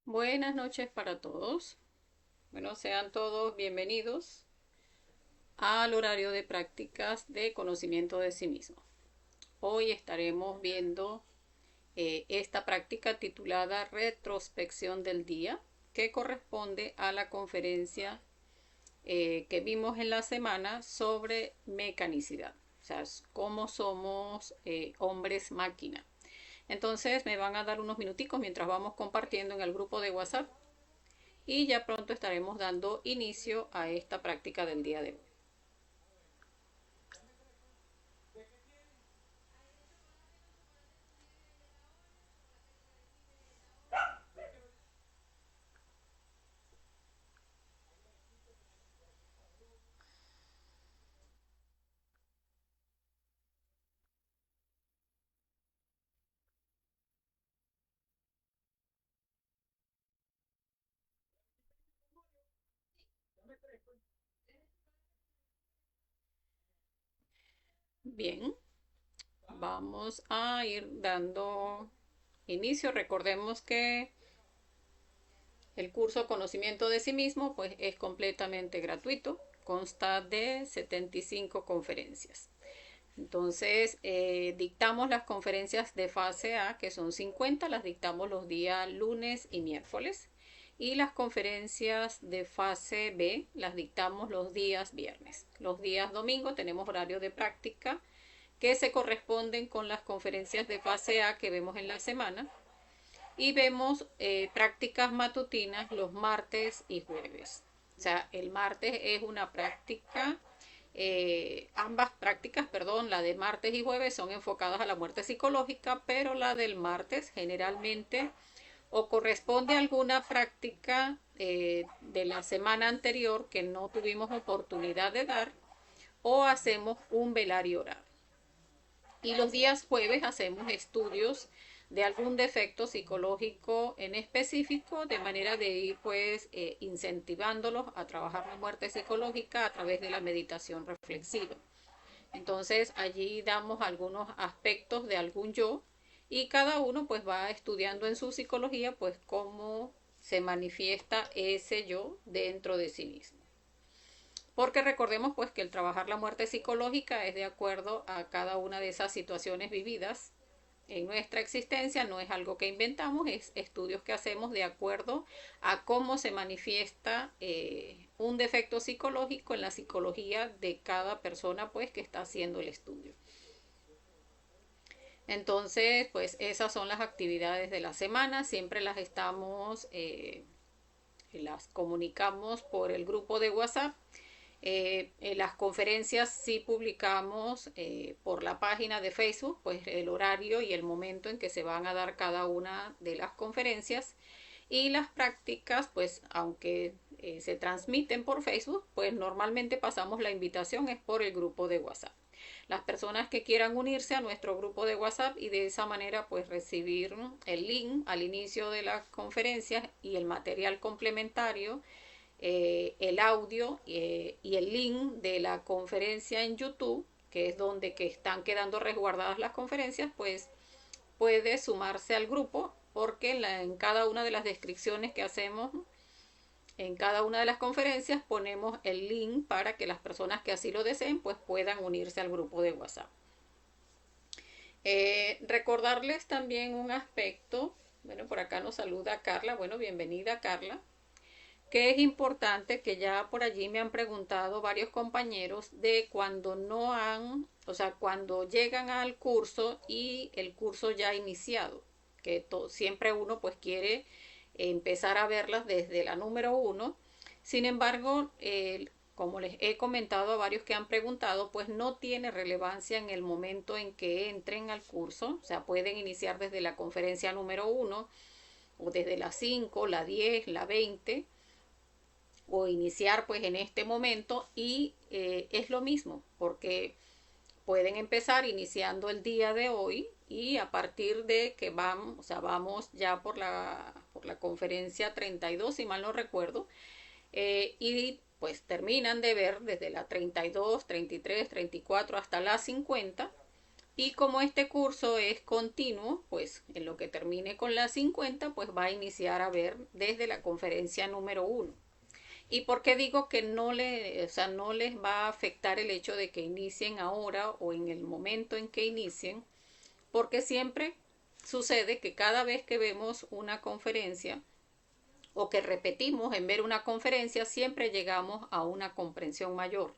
Buenas noches para todos. Bueno, sean todos bienvenidos al horario de prácticas de conocimiento de sí mismo. Hoy estaremos viendo esta práctica titulada Retrospección del Día, que corresponde a la conferencia que vimos en la semana sobre mecanicidad, o sea, cómo somos hombres máquina. Entonces me van a dar unos minuticos mientras vamos compartiendo en el grupo de WhatsApp y ya pronto estaremos dando inicio a esta práctica del día de hoy. Bien, vamos a ir dando inicio. Recordemos que el curso Conocimiento de sí mismo pues es completamente gratuito, consta de 75 conferencias. Entonces, dictamos las conferencias de fase A, que son 50, las dictamos los días lunes y miércoles. Y las conferencias de fase B las dictamos los días viernes. Los días domingo tenemos horario de práctica que se corresponden con las conferencias de fase A que vemos en la semana. Y vemos prácticas matutinas los martes y jueves. O sea, el martes es una práctica, ambas prácticas, perdón, la de martes y jueves son enfocadas a la muerte psicológica, pero la del martes generalmente o corresponde a alguna práctica de la semana anterior que no tuvimos oportunidad de dar, o hacemos un velario oral. Y los días jueves hacemos estudios de algún defecto psicológico en específico, de manera de ir pues incentivándolos a trabajar la muerte psicológica a través de la meditación reflexiva. Entonces allí damos algunos aspectos de algún yo y cada uno pues va estudiando en su psicología pues cómo se manifiesta ese yo dentro de sí mismo. Porque recordemos pues que el trabajar la muerte psicológica es de acuerdo a cada una de esas situaciones vividas en nuestra existencia, no es algo que inventamos, es estudios que hacemos de acuerdo a cómo se manifiesta un defecto psicológico en la psicología de cada persona pues que está haciendo el estudio. Entonces, pues esas son las actividades de la semana, siempre las comunicamos por el grupo de WhatsApp. En las conferencias sí publicamos por la página de Facebook pues el horario y el momento en que se van a dar cada una de las conferencias, y las prácticas pues aunque se transmiten por Facebook pues normalmente pasamos la invitación es por el grupo de WhatsApp. Las personas que quieran unirse a nuestro grupo de WhatsApp y de esa manera pues recibir el link al inicio de las conferencias y el material complementario, el audio y el link de la conferencia en YouTube, que es donde que están quedando resguardadas las conferencias, pues puede sumarse al grupo, porque en cada una de las descripciones que hacemos en cada una de las conferencias ponemos el link para que las personas que así lo deseen pues puedan unirse al grupo de WhatsApp. Recordarles también un aspecto, bueno, por acá nos saluda Carla, bueno, bienvenida Carla, que es importante, que ya por allí me han preguntado varios compañeros de cuando no han, o sea, cuando llegan al curso y el curso ya ha iniciado, que siempre uno pues quiere empezar a verlas desde la número uno. Sin embargo, como les he comentado a varios que han preguntado, pues no tiene relevancia en el momento en que entren al curso, o sea, pueden iniciar desde la conferencia número uno o desde la 5, la 10, la 20, o iniciar pues en este momento, y es lo mismo porque pueden empezar iniciando el día de hoy y a partir de que vamos, o sea, vamos ya por la conferencia 32 si mal no recuerdo, y pues terminan de ver desde la 32, 33, 34 hasta la 50, Y como este curso es continuo, pues en lo que termine con la 50, pues va a iniciar a ver desde la conferencia número 1. ¿Y por qué digo que no les va a afectar el hecho de que inicien ahora o en el momento en que inicien? Porque siempre sucede que cada vez que vemos una conferencia o que repetimos en ver una conferencia, siempre llegamos a una comprensión mayor.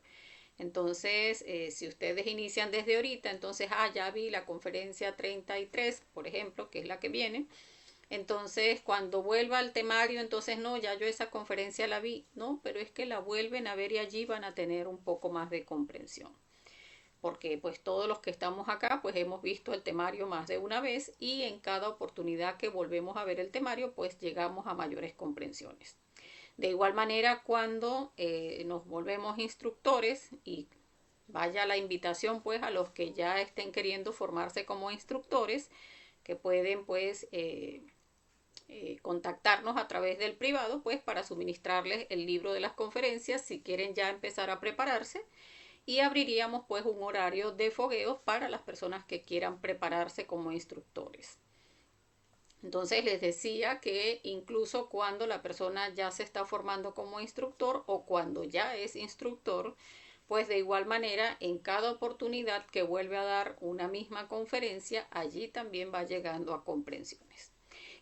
Entonces, si ustedes inician desde ahorita, entonces, ya vi la conferencia 33, por ejemplo, que es la que viene. Entonces, cuando vuelva al temario, entonces no, ya yo esa conferencia la vi, no, pero es que la vuelven a ver y allí van a tener un poco más de comprensión. Porque pues todos los que estamos acá pues hemos visto el temario más de una vez y en cada oportunidad que volvemos a ver el temario pues llegamos a mayores comprensiones. De igual manera, cuando nos volvemos instructores y vaya la invitación pues a los que ya estén queriendo formarse como instructores, que pueden pues contactarnos a través del privado pues para suministrarles el libro de las conferencias si quieren ya empezar a prepararse y abriríamos pues un horario de fogueos para las personas que quieran prepararse como instructores. Entonces les decía que incluso cuando la persona ya se está formando como instructor o cuando ya es instructor, pues de igual manera en cada oportunidad que vuelve a dar una misma conferencia, allí también va llegando a comprensiones.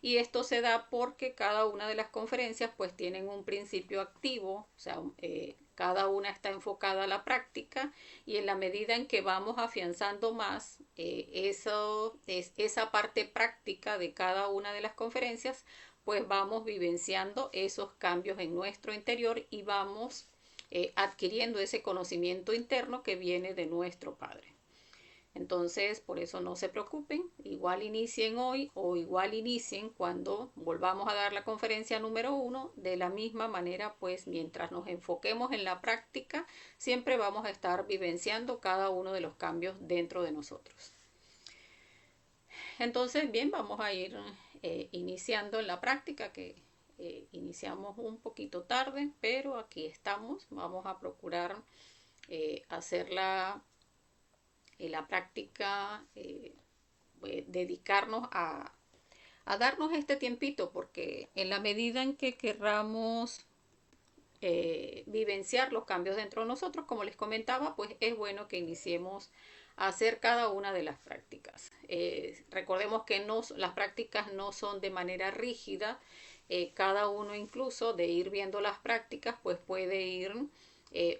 Y esto se da porque cada una de las conferencias pues tienen un principio activo, o sea, cada una está enfocada a la práctica y en la medida en que vamos afianzando más esa parte práctica de cada una de las conferencias, pues vamos vivenciando esos cambios en nuestro interior y vamos adquiriendo ese conocimiento interno que viene de nuestro Padre. Entonces, por eso no se preocupen, igual inicien hoy o igual inicien cuando volvamos a dar la conferencia número 1. De la misma manera, pues mientras nos enfoquemos en la práctica, siempre vamos a estar vivenciando cada uno de los cambios dentro de nosotros. Entonces, bien, vamos a ir iniciando en la práctica que iniciamos un poquito tarde, pero aquí estamos. Vamos a procurar hacerla la práctica, dedicarnos a darnos este tiempito, porque en la medida en que querramos vivenciar los cambios dentro de nosotros, como les comentaba, pues es bueno que iniciemos a hacer cada una de las prácticas. Recordemos que las prácticas no son de manera rígida, cada uno incluso de ir viendo las prácticas, pues puede ir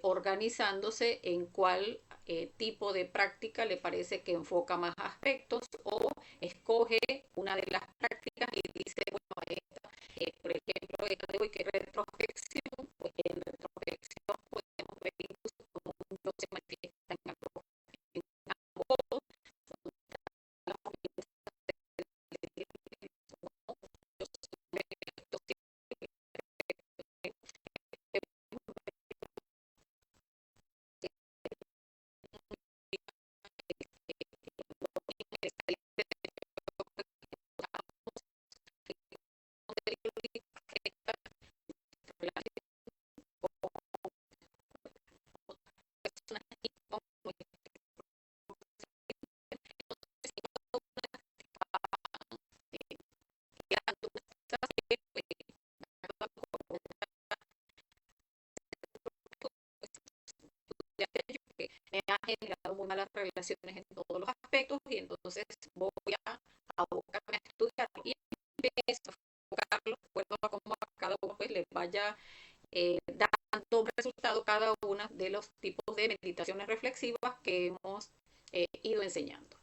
organizándose en cuál tipo de práctica le parece que enfoca más aspectos o escoge una de las prácticas y dice, bueno, esta, por ejemplo, esta de hoy que es retrospección, pues en retrospección podemos ver incluso cómo uno se manifiesta en ambos, que me ha generado muy malas relaciones en todos los aspectos y entonces voy a abocarme a estudiar y empiezo a enfocarlo de acuerdo a cómo a cada uno pues le vaya dando resultado cada una de los tipos de meditaciones reflexivas que hemos ido enseñando.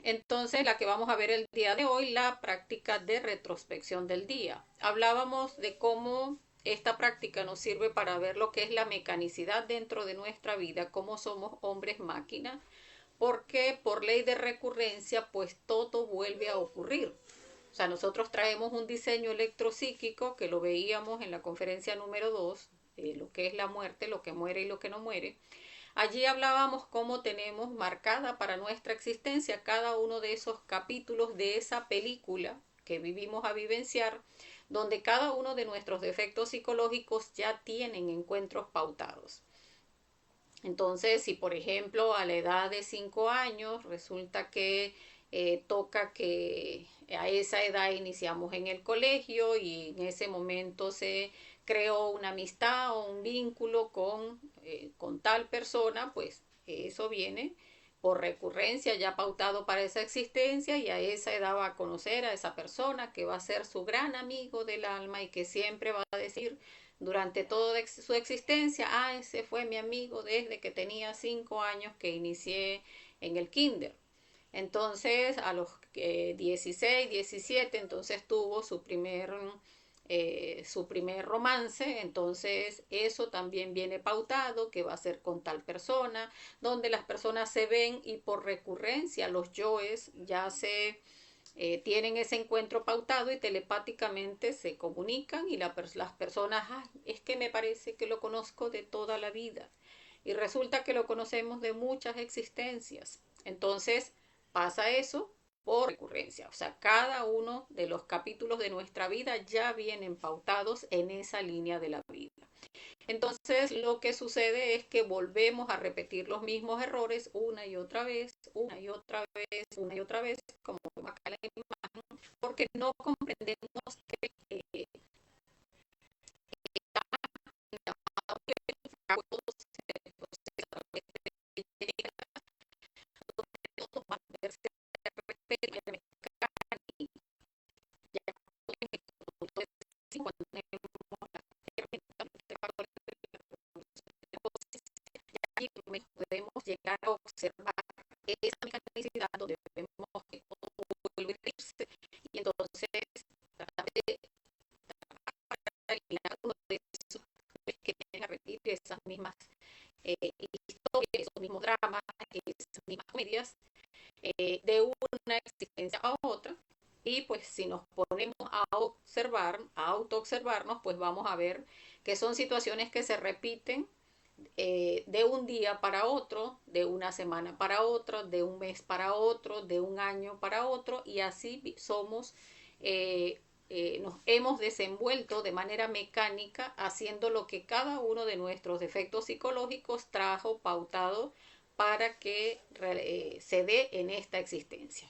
Entonces, la que vamos a ver el día de hoy, la práctica de retrospección del día. Hablábamos de cómo esta práctica nos sirve para ver lo que es la mecanicidad dentro de nuestra vida, cómo somos hombres máquina, porque por ley de recurrencia, pues todo vuelve a ocurrir. O sea, nosotros traemos un diseño electropsíquico que lo veíamos en la conferencia número 2, lo que es la muerte, lo que muere y lo que no muere. Allí hablábamos cómo tenemos marcada para nuestra existencia cada uno de esos capítulos de esa película que vivimos a vivenciar, donde cada uno de nuestros defectos psicológicos ya tienen encuentros pautados. Entonces, si por ejemplo a la edad de 5 años resulta que toca que a esa edad iniciamos en el colegio y en ese momento se creó una amistad o un vínculo con tal persona, pues eso viene por recurrencia ya pautado para esa existencia y a esa edad va a conocer a esa persona que va a ser su gran amigo del alma y que siempre va a decir durante toda su existencia, ah, ese fue mi amigo desde que tenía 5 años que inicié en el kinder. Entonces, a los 16, 17, entonces tuvo su primer romance, entonces eso también viene pautado que va a ser con tal persona, donde las personas se ven y por recurrencia los yoes ya se tienen ese encuentro pautado y telepáticamente se comunican y las personas, ay, es que me parece que lo conozco de toda la vida y resulta que lo conocemos de muchas existencias. Entonces pasa eso por recurrencia, o sea, cada uno de los capítulos de nuestra vida ya vienen pautados en esa línea de la vida. Entonces, lo que sucede es que volvemos a repetir los mismos errores una y otra vez, una y otra vez, una y otra vez, como acá en la imagen, porque no comprendemos que todo va a verse cuando podemos llegar a observar esa mecanicidad donde vemos que todo vuelve a irse y entonces tratar de eliminar uno de esos que tienen a repetir esas mismas historias, esos mismos dramas, esas mismas comedias de una existencia a otra. Y pues si nos ponemos a observar, a autoobservarnos, pues vamos a ver que son situaciones que se repiten de un día para otro, de una semana para otra, de un mes para otro, de un año para otro, y así somos, nos hemos desenvuelto de manera mecánica haciendo lo que cada uno de nuestros defectos psicológicos trajo pautado para que se dé en esta existencia.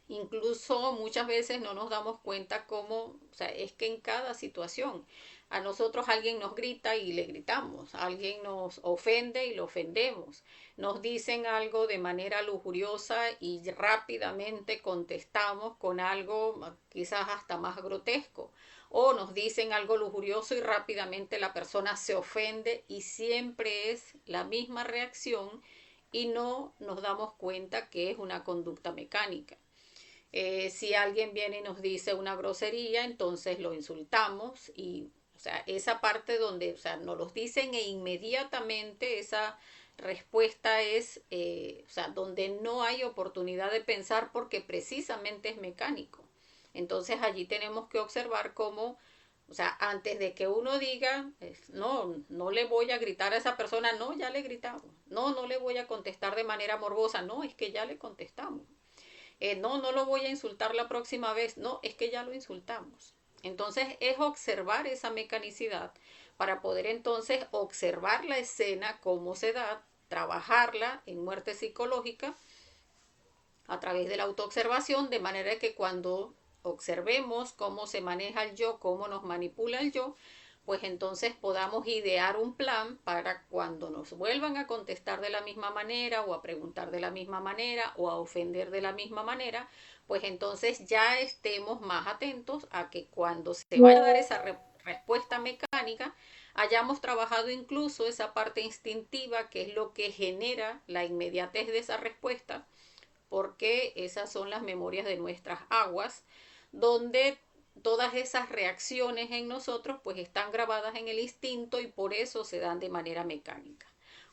Incluso muchas veces no nos damos cuenta cómo, o sea, es que en cada situación a nosotros alguien nos grita y le gritamos, alguien nos ofende y lo ofendemos, nos dicen algo de manera lujuriosa y rápidamente contestamos con algo quizás hasta más grotesco, o nos dicen algo lujurioso y rápidamente la persona se ofende y siempre es la misma reacción y no nos damos cuenta que es una conducta mecánica. Si alguien viene y nos dice una grosería, entonces lo insultamos y, o sea, esa parte donde, o sea, nos los dicen e inmediatamente esa respuesta es, o sea, donde no hay oportunidad de pensar porque precisamente es mecánico. Entonces allí tenemos que observar cómo, o sea, antes de que uno diga, no, no le voy a gritar a esa persona, no, ya le gritamos. No, no le voy a contestar de manera morbosa, no, es que ya le contestamos. No, no lo voy a insultar la próxima vez, no, es que ya lo insultamos. Entonces es observar esa mecanicidad para poder entonces observar la escena, cómo se da, trabajarla en muerte psicológica a través de la autoobservación, de manera que cuando observemos cómo se maneja el yo, cómo nos manipula el yo, pues entonces podamos idear un plan para cuando nos vuelvan a contestar de la misma manera o a preguntar de la misma manera o a ofender de la misma manera, pues entonces ya estemos más atentos a que cuando se vaya a dar esa respuesta mecánica, hayamos trabajado incluso esa parte instintiva que es lo que genera la inmediatez de esa respuesta, porque esas son las memorias de nuestras aguas, donde todas esas reacciones en nosotros pues están grabadas en el instinto y por eso se dan de manera mecánica.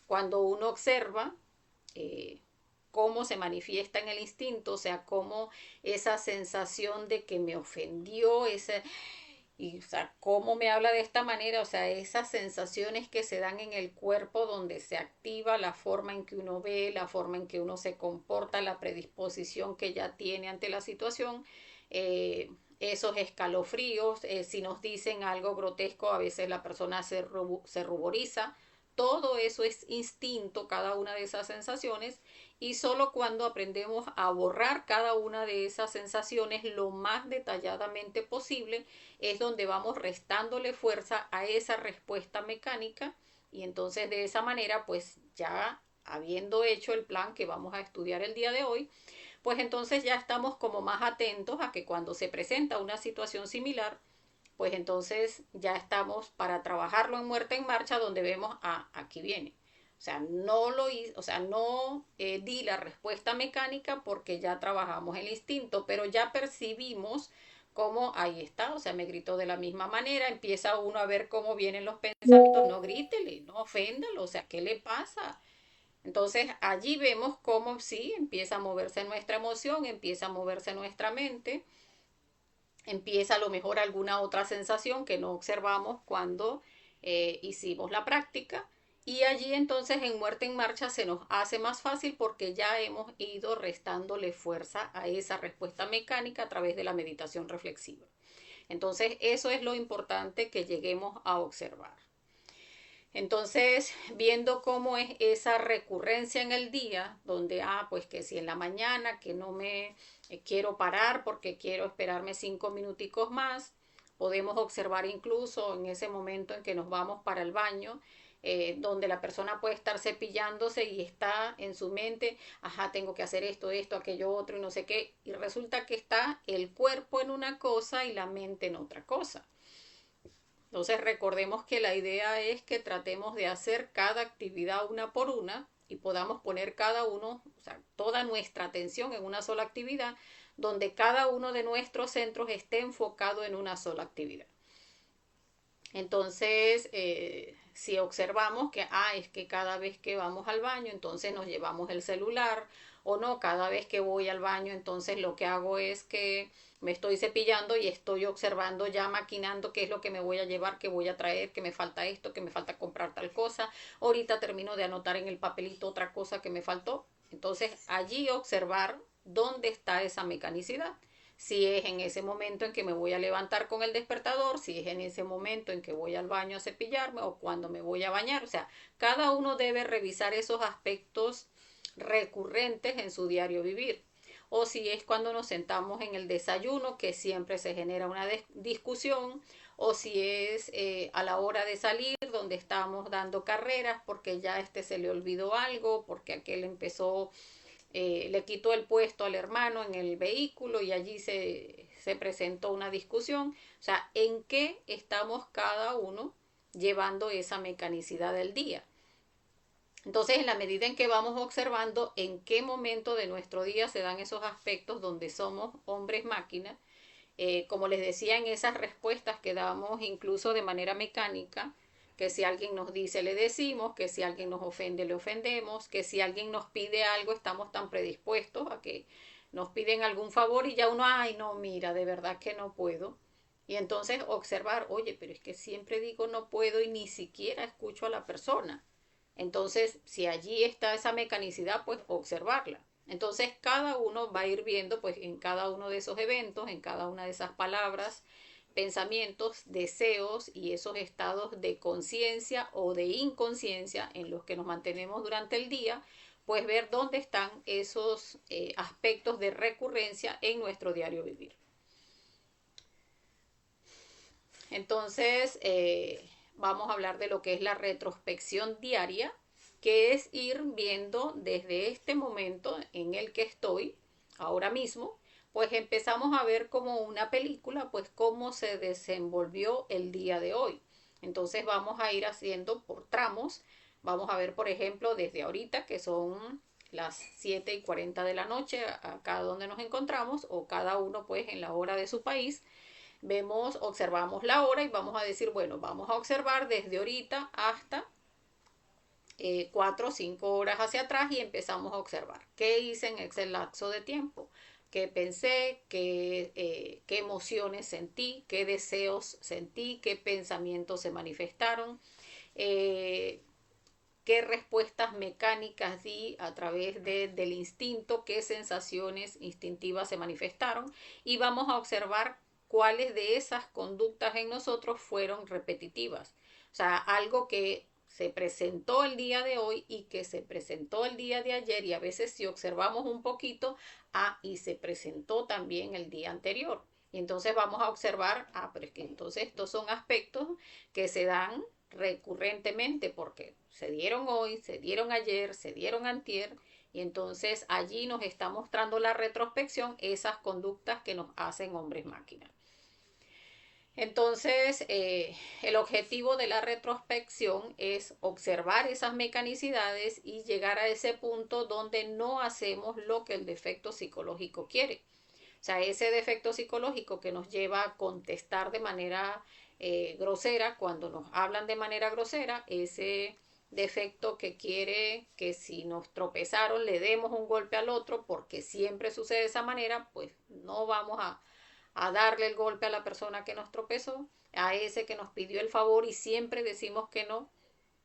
Cuando uno observa cómo se manifiesta en el instinto, o sea, cómo esa sensación de que me ofendió, ese, y o sea, cómo me habla de esta manera, o sea, esas sensaciones que se dan en el cuerpo donde se activa la forma en que uno ve, la forma en que uno se comporta, la predisposición que ya tiene ante la situación, esos escalofríos, si nos dicen algo grotesco, a veces la persona se ruboriza, todo eso es instinto, cada una de esas sensaciones, y solo cuando aprendemos a borrar cada una de esas sensaciones lo más detalladamente posible es donde vamos restándole fuerza a esa respuesta mecánica, y entonces de esa manera pues ya habiendo hecho el plan que vamos a estudiar el día de hoy, pues entonces ya estamos como más atentos a que cuando se presenta una situación similar, pues entonces ya estamos para trabajarlo en muerte en marcha, donde vemos, aquí viene. O sea, no di la respuesta mecánica porque ya trabajamos el instinto, pero ya percibimos cómo ahí está, o sea, me gritó de la misma manera, empieza uno a ver cómo vienen los pensamientos, no grítele, no oféndalo, o sea, ¿qué le pasa? Entonces allí vemos cómo sí empieza a moverse nuestra emoción, empieza a moverse nuestra mente, empieza a lo mejor alguna otra sensación que no observamos cuando hicimos la práctica, y allí entonces en muerte en marcha se nos hace más fácil porque ya hemos ido restándole fuerza a esa respuesta mecánica a través de la meditación reflexiva. Entonces eso es lo importante que lleguemos a observar. Entonces, viendo cómo es esa recurrencia en el día, donde, pues que si en la mañana que no me quiero parar porque quiero esperarme 5 minuticos más, podemos observar incluso en ese momento en que nos vamos para el baño, donde la persona puede estar cepillándose y está en su mente, ajá, tengo que hacer esto, aquello otro y no sé qué, y resulta que está el cuerpo en una cosa y la mente en otra cosa. Entonces recordemos que la idea es que tratemos de hacer cada actividad una por una y podamos poner cada uno, o sea, toda nuestra atención en una sola actividad, donde cada uno de nuestros centros esté enfocado en una sola actividad. Entonces, si observamos que, es que cada vez que vamos al baño, entonces nos llevamos el celular, o no, cada vez que voy al baño, entonces lo que hago es que me estoy cepillando y estoy observando, ya maquinando qué es lo que me voy a llevar, qué voy a traer, que me falta esto, que me falta comprar tal cosa. Ahorita termino de anotar en el papelito otra cosa que me faltó. Entonces, allí observar dónde está esa mecanicidad. Si es en ese momento en que me voy a levantar con el despertador, si es en ese momento en que voy al baño a cepillarme o cuando me voy a bañar. O sea, cada uno debe revisar esos aspectos recurrentes en su diario vivir. O si es cuando nos sentamos en el desayuno, que siempre se genera una discusión, o si es a la hora de salir, donde estamos dando carreras porque ya se le olvidó algo, porque aquel empezó, le quitó el puesto al hermano en el vehículo y allí se presentó una discusión. O sea, ¿en qué estamos cada uno llevando esa mecanicidad del día? Entonces, en la medida en que vamos observando en qué momento de nuestro día se dan esos aspectos donde somos hombres máquinas, como les decía, en esas respuestas que damos incluso de manera mecánica, que si alguien nos dice le decimos, que si alguien nos ofende le ofendemos, que si alguien nos pide algo estamos tan predispuestos a que nos piden algún favor y ya uno, ay no, mira, de verdad que no puedo. Y entonces observar, oye, pero es que siempre digo no puedo y ni siquiera escucho a la persona. Entonces, si allí está esa mecanicidad, pues observarla. Entonces, cada uno va a ir viendo, pues, en cada uno de esos eventos, en cada una de esas palabras, pensamientos, deseos y esos estados de conciencia o de inconsciencia en los que nos mantenemos durante el día, pues ver dónde están esos aspectos de recurrencia en nuestro diario vivir. Entonces, vamos a hablar de lo que es la retrospección diaria, que es ir viendo desde este momento en el que estoy, ahora mismo, pues empezamos a ver como una película, pues cómo se desenvolvió el día de hoy. Entonces vamos a ir haciendo por tramos, vamos a ver, por ejemplo, desde ahorita, que son las 7:40 de la noche, acá donde nos encontramos, o cada uno pues en la hora de su país, vemos, observamos la hora y vamos a decir, bueno, vamos a observar desde ahorita hasta 4 o 5 horas hacia atrás y empezamos a observar qué hice en ese lapso de tiempo, qué pensé, qué emociones sentí, qué deseos sentí, qué pensamientos se manifestaron, qué respuestas mecánicas di a través del instinto, qué sensaciones instintivas se manifestaron, y vamos a observar cuáles de esas conductas en nosotros fueron repetitivas. O sea, algo que se presentó el día de hoy y que se presentó el día de ayer, y a veces si observamos un poquito, y se presentó también el día anterior. Y entonces vamos a observar, pero es que entonces estos son aspectos que se dan recurrentemente porque se dieron hoy, se dieron ayer, se dieron antier, y entonces allí nos está mostrando la retrospección esas conductas que nos hacen hombres máquinas. Entonces, el objetivo de la retrospección es observar esas mecanicidades y llegar a ese punto donde no hacemos lo que el defecto psicológico quiere. O sea, ese defecto psicológico que nos lleva a contestar de manera grosera, cuando nos hablan de manera grosera, ese defecto que quiere que si nos tropezaron le demos un golpe al otro, porque siempre sucede de esa manera, pues no vamos a darle el golpe a la persona que nos tropezó, a ese que nos pidió el favor y siempre decimos que no.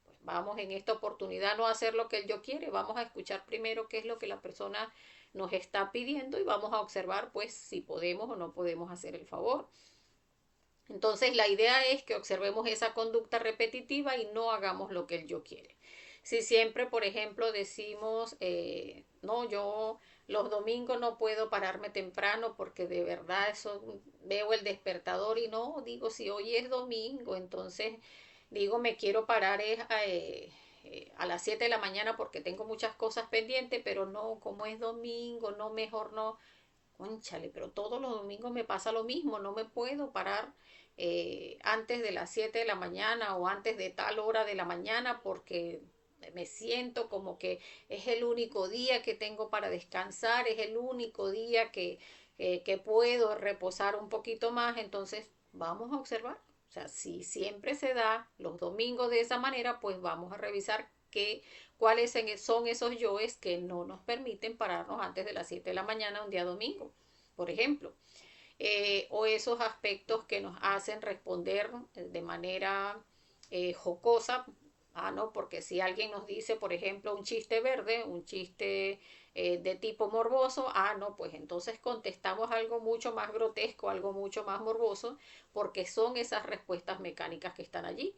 Pues vamos en esta oportunidad no a hacer lo que el yo quiere, vamos a escuchar primero qué es lo que la persona nos está pidiendo y vamos a observar pues si podemos o no podemos hacer el favor. Entonces la idea es que observemos esa conducta repetitiva y no hagamos lo que el yo quiere. Si siempre, por ejemplo, decimos, no, yo los domingos no puedo pararme temprano porque de verdad eso veo el despertador y no, digo, si hoy es domingo, entonces digo, me quiero parar a las 7 de la mañana porque tengo muchas cosas pendientes, pero no, como es domingo, no, mejor no. Cónchale, pero todos los domingos me pasa lo mismo, no me puedo parar antes de las 7 de la mañana o antes de tal hora de la mañana porque me siento como que es el único día que tengo para descansar, es el único día que puedo reposar un poquito más, entonces vamos a observar. O sea, si siempre se da los domingos de esa manera, pues vamos a revisar cuáles son esos yoes que no nos permiten pararnos antes de las 7 de la mañana un día domingo, por ejemplo. O esos aspectos que nos hacen responder de manera jocosa. No, porque si alguien nos dice, por ejemplo, un chiste verde, un chiste de tipo morboso, no, pues entonces contestamos algo mucho más grotesco, algo mucho más morboso, porque son esas respuestas mecánicas que están allí.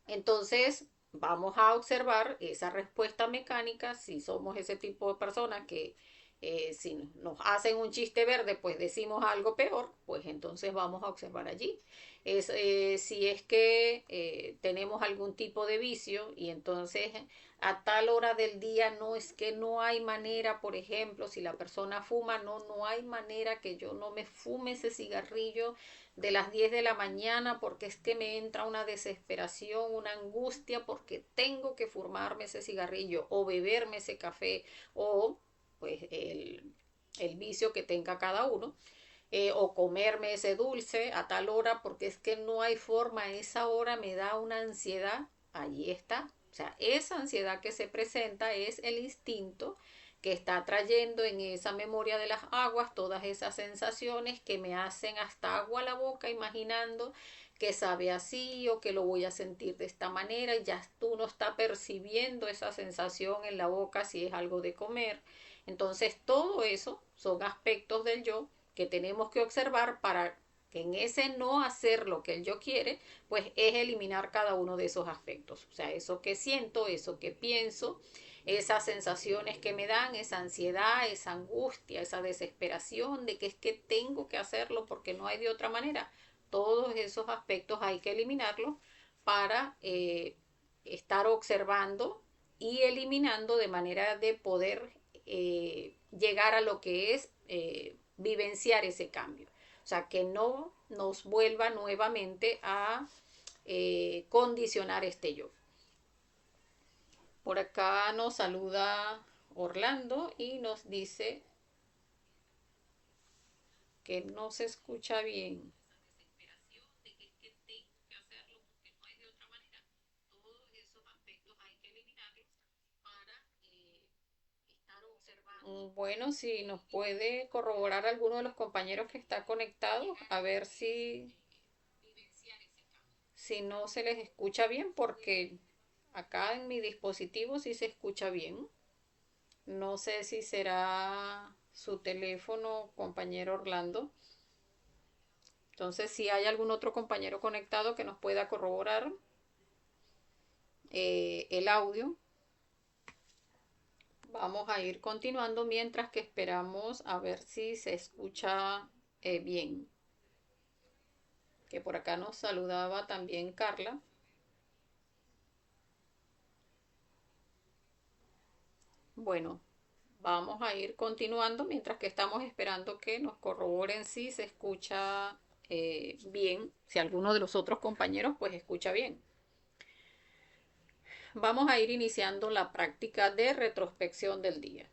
Entonces, vamos a observar esa respuesta mecánica, si somos ese tipo de personas que si nos hacen un chiste verde, pues decimos algo peor, pues entonces vamos a observar allí. Si es que tenemos algún tipo de vicio y entonces a tal hora del día no es que no hay manera, por ejemplo, si la persona fuma, no hay manera que yo no me fume ese cigarrillo de las 10 de la mañana porque es que me entra una desesperación, una angustia porque tengo que fumarme ese cigarrillo o beberme ese café o pues el vicio que tenga cada uno. O comerme ese dulce a tal hora porque es que no hay forma, esa hora me da una ansiedad, allí está. O sea, esa ansiedad que se presenta es el instinto que está trayendo en esa memoria de las aguas todas esas sensaciones que me hacen hasta agua a la boca imaginando que sabe así o que lo voy a sentir de esta manera y ya tú no estás percibiendo esa sensación en la boca si es algo de comer. Entonces todo eso son aspectos del yo que tenemos que observar para que en ese no hacer lo que el yo quiere, pues es eliminar cada uno de esos aspectos. O sea, eso que siento, eso que pienso, esas sensaciones que me dan, esa ansiedad, esa angustia, esa desesperación de que es que tengo que hacerlo porque no hay de otra manera. Todos esos aspectos hay que eliminarlos para estar observando y eliminando de manera de poder llegar a lo que es vivenciar ese cambio. O sea, que no nos vuelva nuevamente a condicionar este yo. Por acá nos saluda Orlando y nos dice que no se escucha bien. Bueno, si nos puede corroborar alguno de los compañeros que está conectado, a ver si no se les escucha bien, porque acá en mi dispositivo sí se escucha bien. No sé si será su teléfono, compañero Orlando. Entonces, si hay algún otro compañero conectado que nos pueda corroborar. el audio. Vamos a ir continuando mientras que esperamos a ver si se escucha bien. Que por acá nos saludaba también Carla. Bueno, vamos a ir continuando mientras que estamos esperando que nos corroboren si se escucha bien, si alguno de los otros compañeros pues escucha bien. Vamos a ir iniciando la práctica de retrospección del día.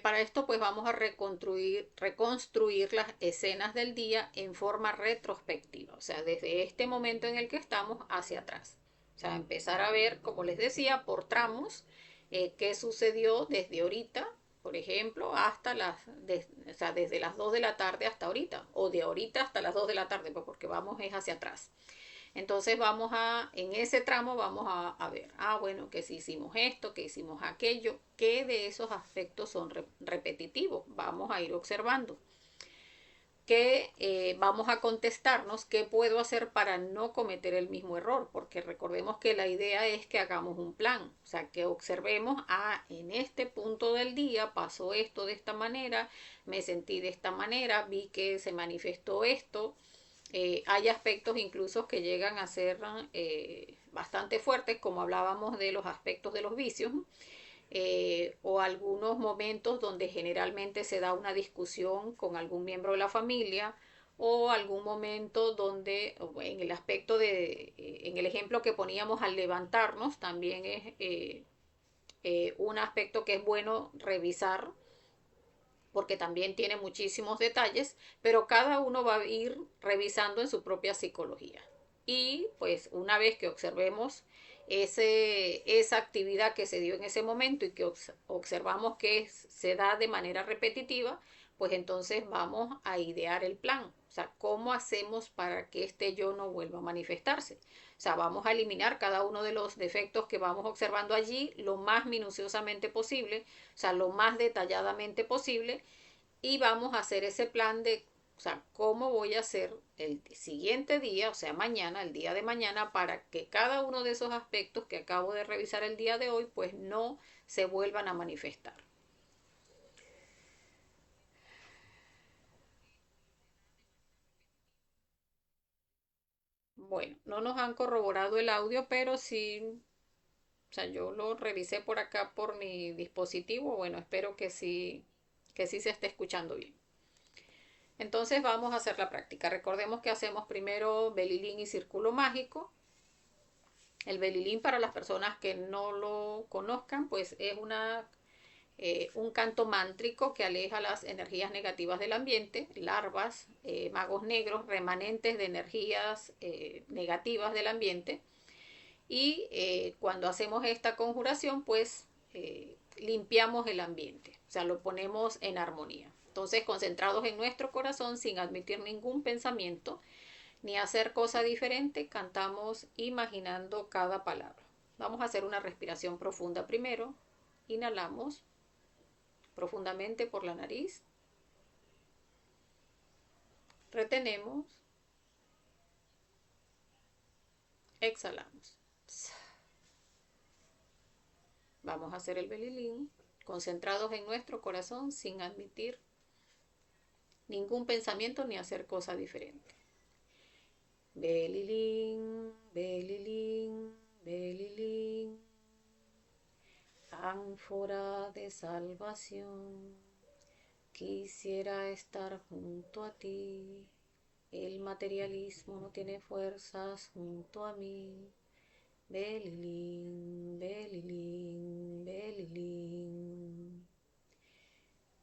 Para esto pues vamos a reconstruir las escenas del día en forma retrospectiva, o sea, desde este momento en el que estamos hacia atrás. O sea, empezar a ver, como les decía, por tramos, qué sucedió desde ahorita, por ejemplo, hasta o sea, desde las 2 de la tarde hasta ahorita, o de ahorita hasta las 2 de la tarde, pues porque vamos es hacia atrás. Entonces en ese tramo vamos a ver, bueno, que si hicimos esto, que hicimos aquello, qué de esos aspectos son repetitivos. Vamos a ir observando. Que vamos a contestarnos qué puedo hacer para no cometer el mismo error, porque recordemos que la idea es que hagamos un plan, o sea, que observemos, en este punto del día pasó esto de esta manera, me sentí de esta manera, vi que se manifestó esto. Hay aspectos incluso que llegan a ser bastante fuertes, como hablábamos de los aspectos de los vicios, o algunos momentos donde generalmente se da una discusión con algún miembro de la familia, o algún momento donde en el aspecto en el ejemplo que poníamos al levantarnos, también es un aspecto que es bueno revisar porque también tiene muchísimos detalles, pero cada uno va a ir revisando en su propia psicología. Y pues una vez que observemos esa actividad que se dio en ese momento y que observamos que se da de manera repetitiva, pues entonces vamos a idear el plan. O sea, ¿cómo hacemos para que este yo no vuelva a manifestarse? O sea, vamos a eliminar cada uno de los defectos que vamos observando allí lo más minuciosamente posible, o sea, lo más detalladamente posible, y vamos a hacer ese plan de, o sea, cómo voy a hacer el siguiente día, o sea, mañana, el día de mañana, para que cada uno de esos aspectos que acabo de revisar el día de hoy, pues no se vuelvan a manifestar. Bueno, no nos han corroborado el audio, pero sí, o sea, yo lo revisé por acá por mi dispositivo. Bueno, espero que sí se esté escuchando bien. Entonces vamos a hacer la práctica. Recordemos que hacemos primero belilín y círculo mágico. El belilín, para las personas que no lo conozcan, pues es un canto mántrico que aleja las energías negativas del ambiente, larvas, magos negros, remanentes de energías negativas del ambiente. Y cuando hacemos esta conjuración, pues limpiamos el ambiente, o sea, lo ponemos en armonía. Entonces, concentrados en nuestro corazón, sin admitir ningún pensamiento, ni hacer cosa diferente, cantamos imaginando cada palabra. Vamos a hacer una respiración profunda primero. Inhalamos profundamente por la nariz. Retenemos. Exhalamos. Vamos a hacer el belilín, concentrados en nuestro corazón, sin admitir ningún pensamiento ni hacer cosa diferente. Belilín, belilín, belilín. Ánfora de salvación. Quisiera estar junto a ti. El materialismo no tiene fuerzas junto a mí. Belilín, belilín, belilín.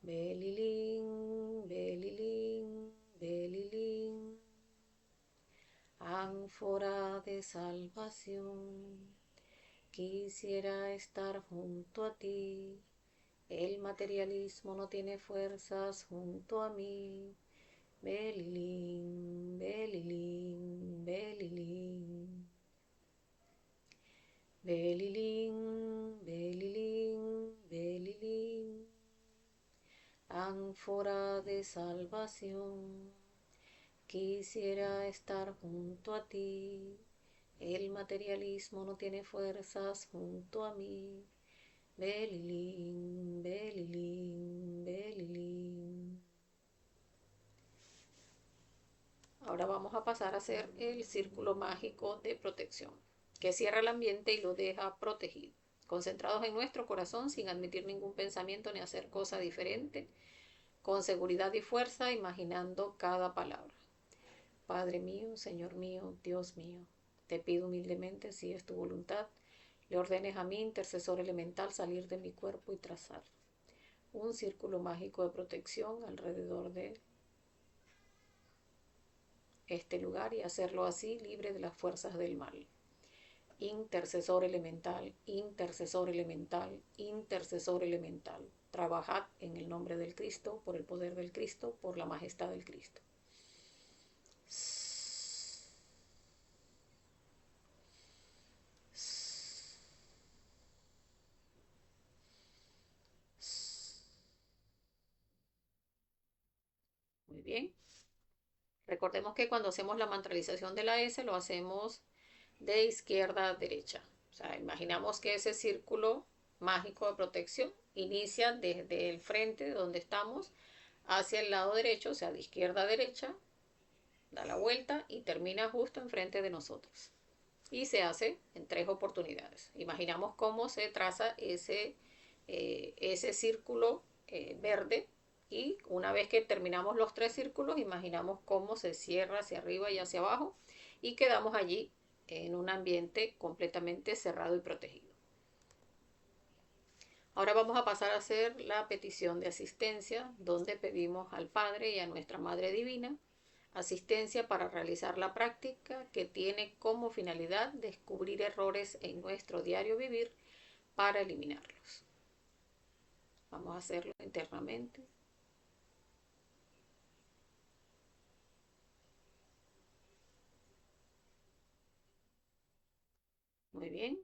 Belilín, belilín, belilín. Ánfora de salvación. Quisiera estar junto a ti. El materialismo no tiene fuerzas junto a mí. Belilín, belilín, belilín. Belilín, belilín, belilín. Ánfora de salvación. Quisiera estar junto a ti. El materialismo no tiene fuerzas junto a mí. Belilín, belilín, belilín. Ahora vamos a pasar a hacer el círculo mágico de protección, que cierra el ambiente y lo deja protegido. Concentrados en nuestro corazón sin admitir ningún pensamiento ni hacer cosa diferente, con seguridad y fuerza, imaginando cada palabra. Padre mío, Señor mío, Dios mío, te pido humildemente, si es tu voluntad, le ordenes a mí, intercesor elemental, salir de mi cuerpo y trazar un círculo mágico de protección alrededor de este lugar y hacerlo así libre de las fuerzas del mal. Intercesor elemental, intercesor elemental, intercesor elemental. Trabajad en el nombre del Cristo, por el poder del Cristo, por la majestad del Cristo. Muy bien. Recordemos que cuando hacemos la mantralización de la S lo hacemos de izquierda a derecha. O sea, imaginamos que ese círculo mágico de protección inicia desde el frente de donde estamos hacia el lado derecho, o sea, de izquierda a derecha, da la vuelta y termina justo enfrente de nosotros. Y se hace en 3 oportunidades. Imaginamos cómo se traza ese círculo verde y una vez que terminamos los 3 círculos, imaginamos cómo se cierra hacia arriba y hacia abajo y quedamos allí en un ambiente completamente cerrado y protegido. Ahora vamos a pasar a hacer la petición de asistencia, donde pedimos al Padre y a nuestra Madre Divina asistencia para realizar la práctica que tiene como finalidad descubrir errores en nuestro diario vivir para eliminarlos. Vamos a hacerlo internamente. Muy bien.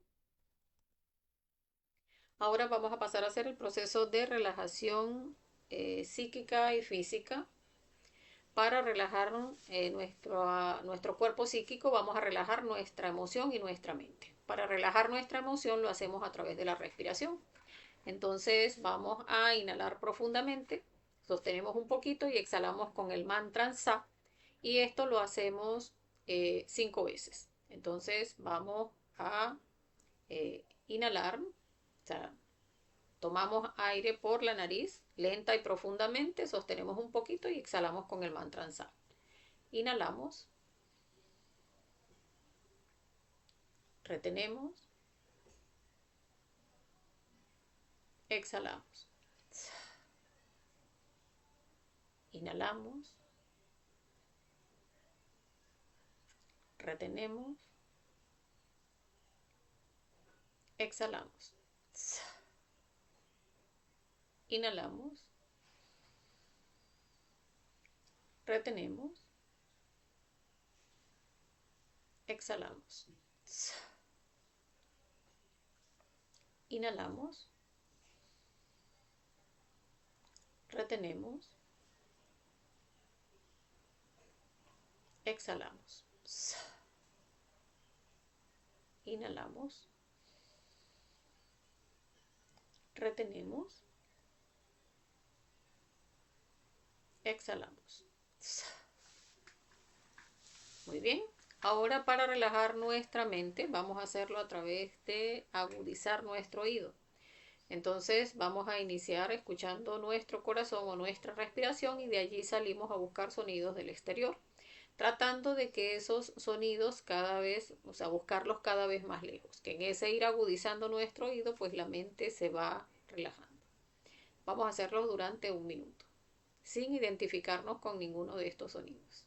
Ahora vamos a pasar a hacer el proceso de relajación psíquica y física. Para relajar nuestro cuerpo psíquico, vamos a relajar nuestra emoción y nuestra mente. Para relajar nuestra emoción lo hacemos a través de la respiración. Entonces vamos a inhalar profundamente, sostenemos un poquito y exhalamos con el mantra Sa. Y esto lo hacemos 5 veces. Entonces vamos a inhalar, o sea, tomamos aire por la nariz, lenta y profundamente, sostenemos un poquito y exhalamos con el mantra Sa. Inhalamos, retenemos, exhalamos. Inhalamos, retenemos, exhalamos. Inhalamos, retenemos, exhalamos. Inhalamos, retenemos, exhalamos. Inhalamos, retenemos, exhalamos. Muy bien. Ahora para relajar nuestra mente vamos a hacerlo a través de agudizar nuestro oído. Entonces vamos a iniciar escuchando nuestro corazón o nuestra respiración y de allí salimos a buscar sonidos del exterior, tratando de que esos sonidos cada vez, o sea, buscarlos cada vez más lejos, que en ese ir agudizando nuestro oído, pues la mente se va relajando. Vamos a hacerlo durante 1 minuto, sin identificarnos con ninguno de estos sonidos.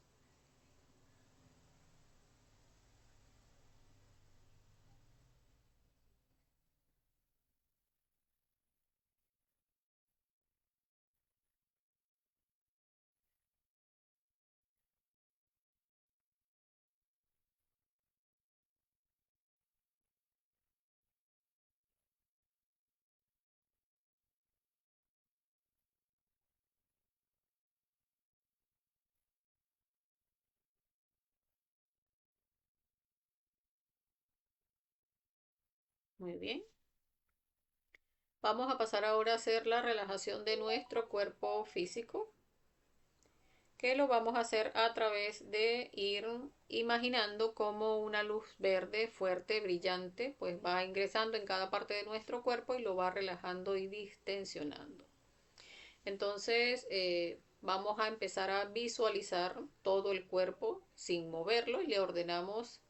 Muy bien. Vamos a pasar ahora a hacer la relajación de nuestro cuerpo físico, que lo vamos a hacer a través de ir imaginando cómo una luz verde fuerte, brillante, pues va ingresando en cada parte de nuestro cuerpo y lo va relajando y distensionando. Entonces, vamos a empezar a visualizar todo el cuerpo sin moverlo y le ordenamos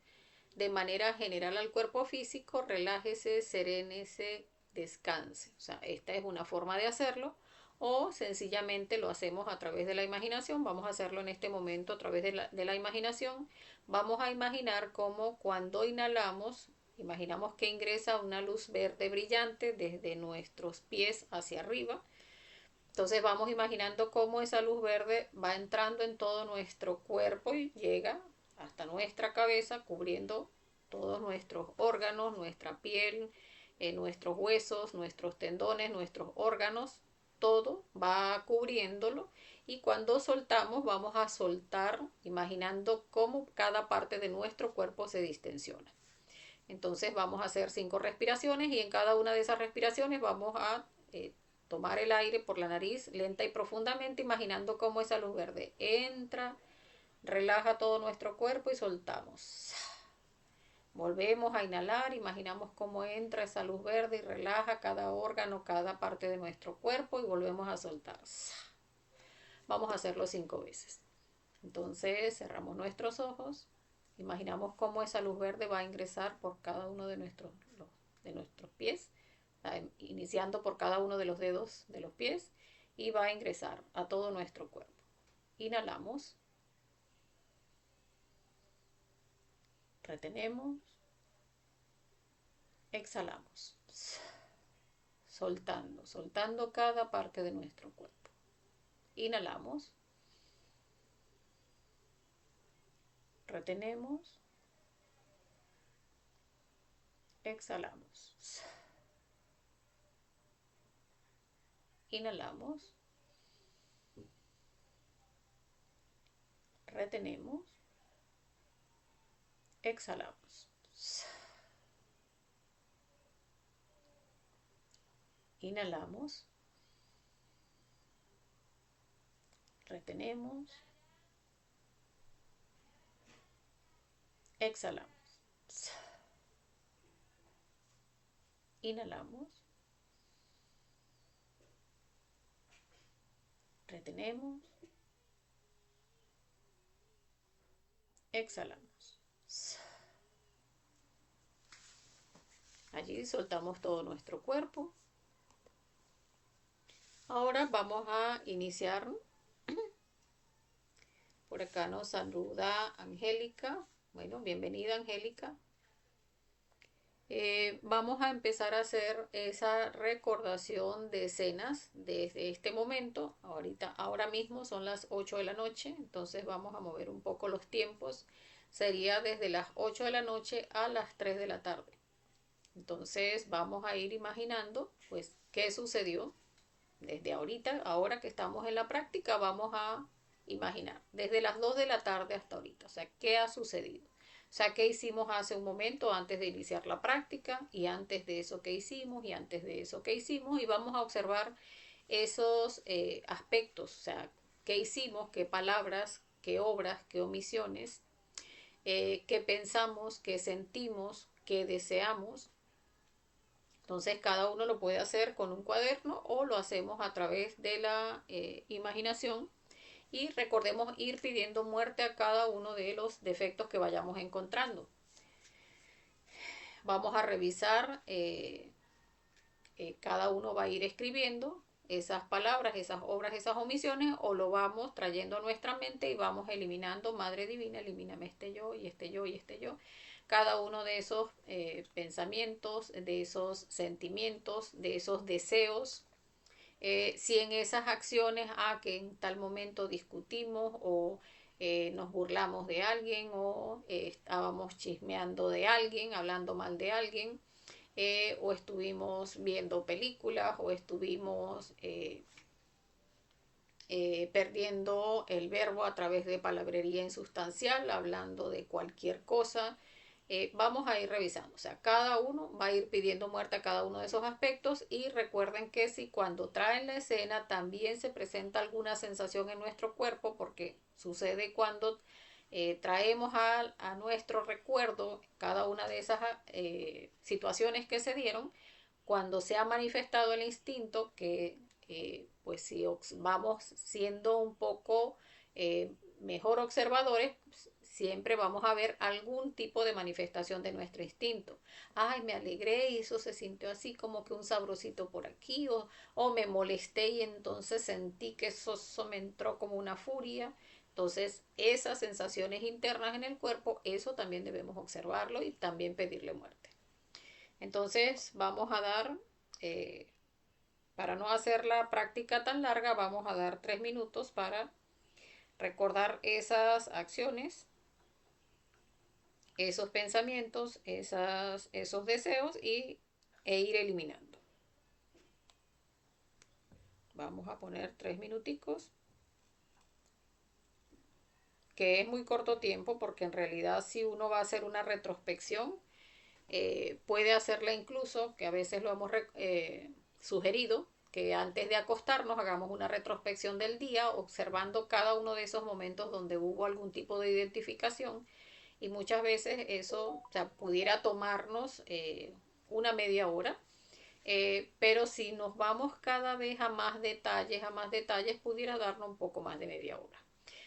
de manera general al cuerpo físico: relájese, serénese, descanse. O sea, esta es una forma de hacerlo, o sencillamente lo hacemos a través de la imaginación. Vamos a hacerlo en este momento a través de la imaginación. Vamos a imaginar cómo cuando inhalamos, imaginamos que ingresa una luz verde brillante desde nuestros pies hacia arriba. Entonces vamos imaginando cómo esa luz verde va entrando en todo nuestro cuerpo y llega hasta nuestra cabeza, cubriendo todos nuestros órganos, nuestra piel, nuestros huesos, nuestros tendones, nuestros órganos. Todo va cubriéndolo, y cuando soltamos vamos a soltar imaginando cómo cada parte de nuestro cuerpo se distensiona. Entonces vamos a hacer 5 respiraciones, y en cada una de esas respiraciones vamos a tomar el aire por la nariz lenta y profundamente, imaginando cómo esa luz verde entra, relaja todo nuestro cuerpo y soltamos. Volvemos a inhalar, imaginamos cómo entra esa luz verde y relaja cada órgano, cada parte de nuestro cuerpo, y volvemos a soltar. Vamos a hacerlo 5 veces. Entonces cerramos nuestros ojos, imaginamos cómo esa luz verde va a ingresar por cada uno de nuestros pies, iniciando por cada uno de los dedos de los pies, y va a ingresar a todo nuestro cuerpo. Inhalamos, retenemos, exhalamos, soltando cada parte de nuestro cuerpo. Inhalamos, retenemos, exhalamos. Inhalamos, retenemos, exhalamos. Inhalamos, retenemos, exhalamos. Inhalamos, retenemos, exhalamos. Allí soltamos todo nuestro cuerpo. Ahora vamos a iniciar. Por acá nos saluda Angélica. Bueno, bienvenida, Angélica. Vamos a empezar a hacer esa recordación de escenas desde este momento. Ahora mismo son las 8 de la noche, entonces vamos a mover un poco los tiempos. Sería desde las 8 de la noche a las 3 de la tarde. Entonces vamos a ir imaginando pues qué sucedió desde ahora que estamos en la práctica. Vamos a imaginar desde las 2 de la tarde hasta ahorita, o sea, qué ha sucedido. O sea, qué hicimos hace un momento antes de iniciar la práctica, y antes de eso qué hicimos, y antes de eso qué hicimos, y vamos a observar esos aspectos, o sea, qué hicimos, qué palabras, qué obras, qué omisiones, qué pensamos, qué sentimos, qué deseamos. Entonces cada uno lo puede hacer con un cuaderno o lo hacemos a través de la imaginación, y recordemos ir pidiendo muerte a cada uno de los defectos que vayamos encontrando. Vamos a revisar, cada uno va a ir escribiendo esas palabras, esas obras, esas omisiones, o lo vamos trayendo a nuestra mente y vamos eliminando. Madre Divina, elimíname este yo y este yo y este yo. Cada uno de esos pensamientos, de esos sentimientos, de esos deseos. Si en esas acciones, que en tal momento discutimos, o nos burlamos de alguien, o estábamos chismeando de alguien, hablando mal de alguien, o estuvimos viendo películas, o estuvimos perdiendo el verbo a través de palabrería insustancial, hablando de cualquier cosa, vamos a ir revisando. O sea, cada uno va a ir pidiendo muerte a cada uno de esos aspectos y recuerden que si cuando traen la escena también se presenta alguna sensación en nuestro cuerpo, porque sucede cuando traemos a nuestro recuerdo cada una de esas situaciones que se dieron, cuando se ha manifestado el instinto, que pues si vamos siendo un poco mejor observadores, siempre vamos a ver algún tipo de manifestación de nuestro instinto. Ay, me alegré y eso se sintió así como que un sabrosito por aquí, o me molesté y entonces sentí que eso me entró como una furia. Entonces, esas sensaciones internas en el cuerpo, eso también debemos observarlo y también pedirle muerte. Entonces, vamos a dar, eh, para no hacer la práctica tan larga, vamos a dar 3 minutos para recordar esas acciones, esos pensamientos, esos deseos e ir eliminando. Vamos a poner 3 minuticos, que es muy corto tiempo porque en realidad si uno va a hacer una retrospección, puede hacerla incluso, que a veces lo hemos sugerido, que antes de acostarnos hagamos una retrospección del día, observando cada uno de esos momentos donde hubo algún tipo de identificación, y muchas veces eso, o sea, pudiera tomarnos una media hora, pero si nos vamos cada vez a más detalles, pudiera darnos un poco más de media hora.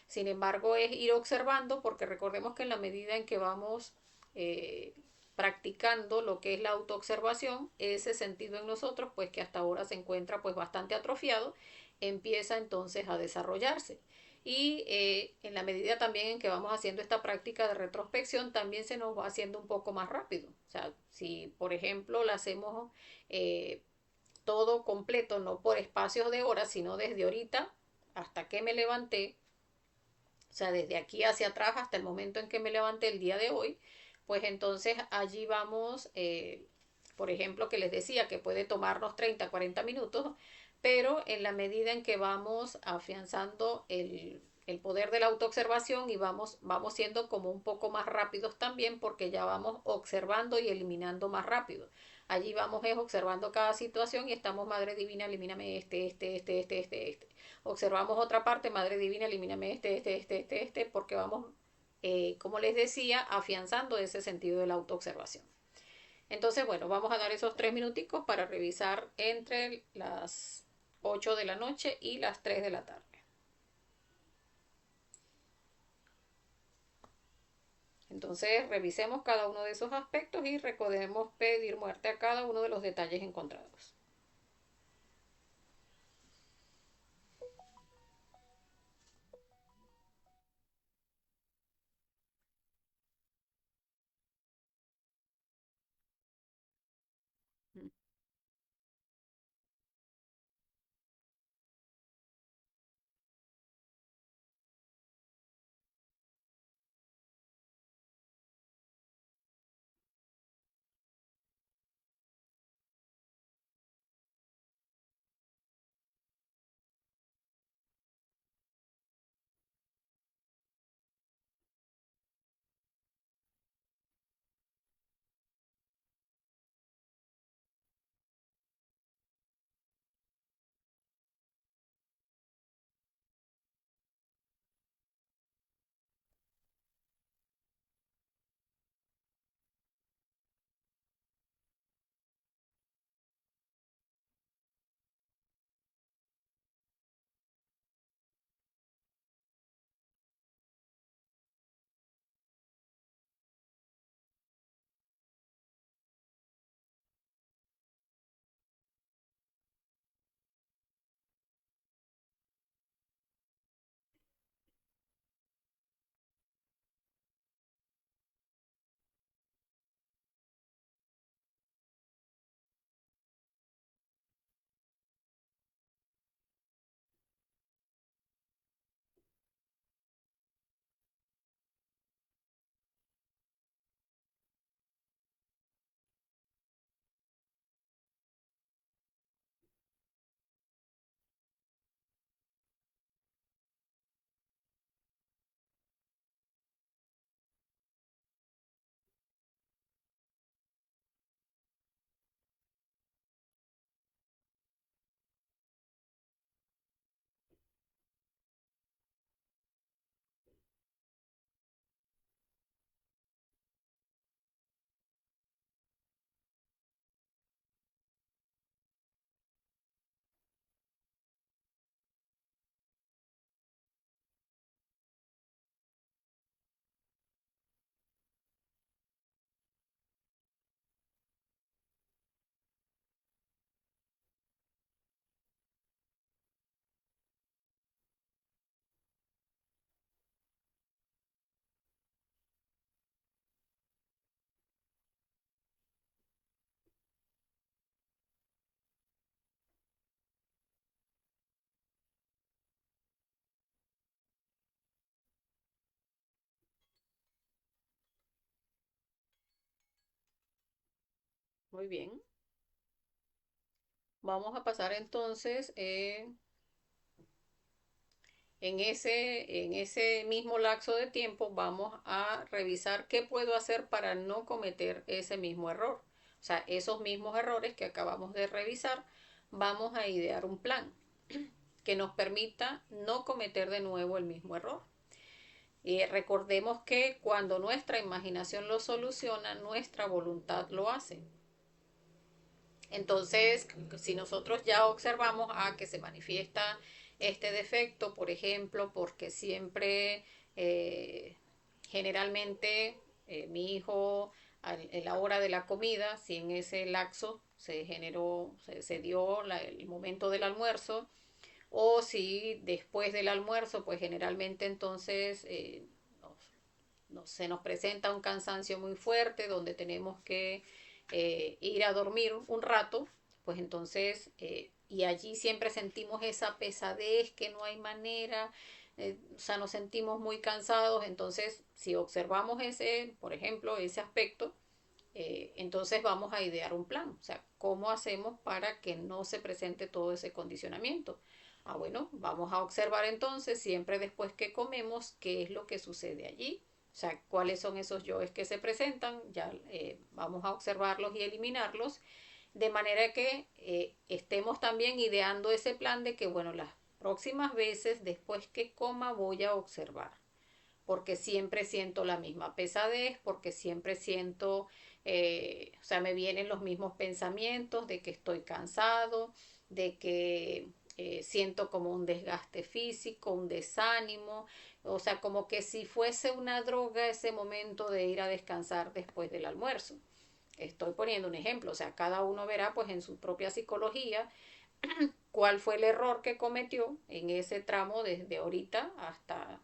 Sin embargo, es ir observando, porque recordemos que en la medida en que vamos eh, practicando lo que es la autoobservación, ese sentido en nosotros, pues que hasta ahora se encuentra pues bastante atrofiado, empieza entonces a desarrollarse. Y en la medida también en que vamos haciendo esta práctica de retrospección, también se nos va haciendo un poco más rápido. O sea, si por ejemplo la hacemos eh, todo completo, no por espacios de horas, sino desde ahorita hasta que me levanté, o sea, desde aquí hacia atrás hasta el momento en que me levanté el día de hoy, pues entonces allí vamos, por ejemplo, que les decía que puede tomarnos 30, 40 minutos, pero en la medida en que vamos afianzando el poder de la autoobservación y vamos siendo como un poco más rápidos también porque ya vamos observando y eliminando más rápido. Allí vamos observando cada situación y estamos, Madre Divina, elimíname este. Observamos otra parte, Madre Divina, elimíname porque vamos, como les decía, afianzando ese sentido de la autoobservación. Entonces, bueno, vamos a dar esos 3 minuticos para revisar entre las 8 de la noche y las 3 de la tarde. Entonces, revisemos cada uno de esos aspectos y recordemos pedir muerte a cada uno de los detalles encontrados. Muy bien. Vamos a pasar entonces en ese mismo lapso de tiempo, vamos a revisar qué puedo hacer para no cometer ese mismo error. O sea, esos mismos errores que acabamos de revisar, vamos a idear un plan que nos permita no cometer de nuevo el mismo error. Y recordemos que cuando nuestra imaginación lo soluciona, nuestra voluntad lo hace. Entonces, si nosotros ya observamos que se manifiesta este defecto, por ejemplo, porque siempre, eh, generalmente, mi hijo en la hora de la comida, si en ese lapso se generó, se dio el momento del almuerzo, o si después del almuerzo, pues generalmente entonces se nos presenta un cansancio muy fuerte donde tenemos que ir a dormir un rato, pues entonces, y allí siempre sentimos esa pesadez que no hay manera, o sea, nos sentimos muy cansados, entonces si observamos ese, por ejemplo, ese aspecto, entonces vamos a idear un plan, o sea, ¿cómo hacemos para que no se presente todo ese condicionamiento? Bueno, vamos a observar entonces siempre después que comemos qué es lo que sucede allí, o sea, cuáles son esos yoes que se presentan, ya vamos a observarlos y eliminarlos, de manera que estemos también ideando ese plan de que, bueno, las próximas veces después que coma voy a observar porque siempre siento la misma pesadez, porque siempre siento, o sea, me vienen los mismos pensamientos de que estoy cansado, de que siento como un desgaste físico, un desánimo, o sea, como que si fuese una droga ese momento de ir a descansar después del almuerzo. Estoy poniendo un ejemplo, o sea, cada uno verá pues en su propia psicología cuál fue el error que cometió en ese tramo desde ahorita hasta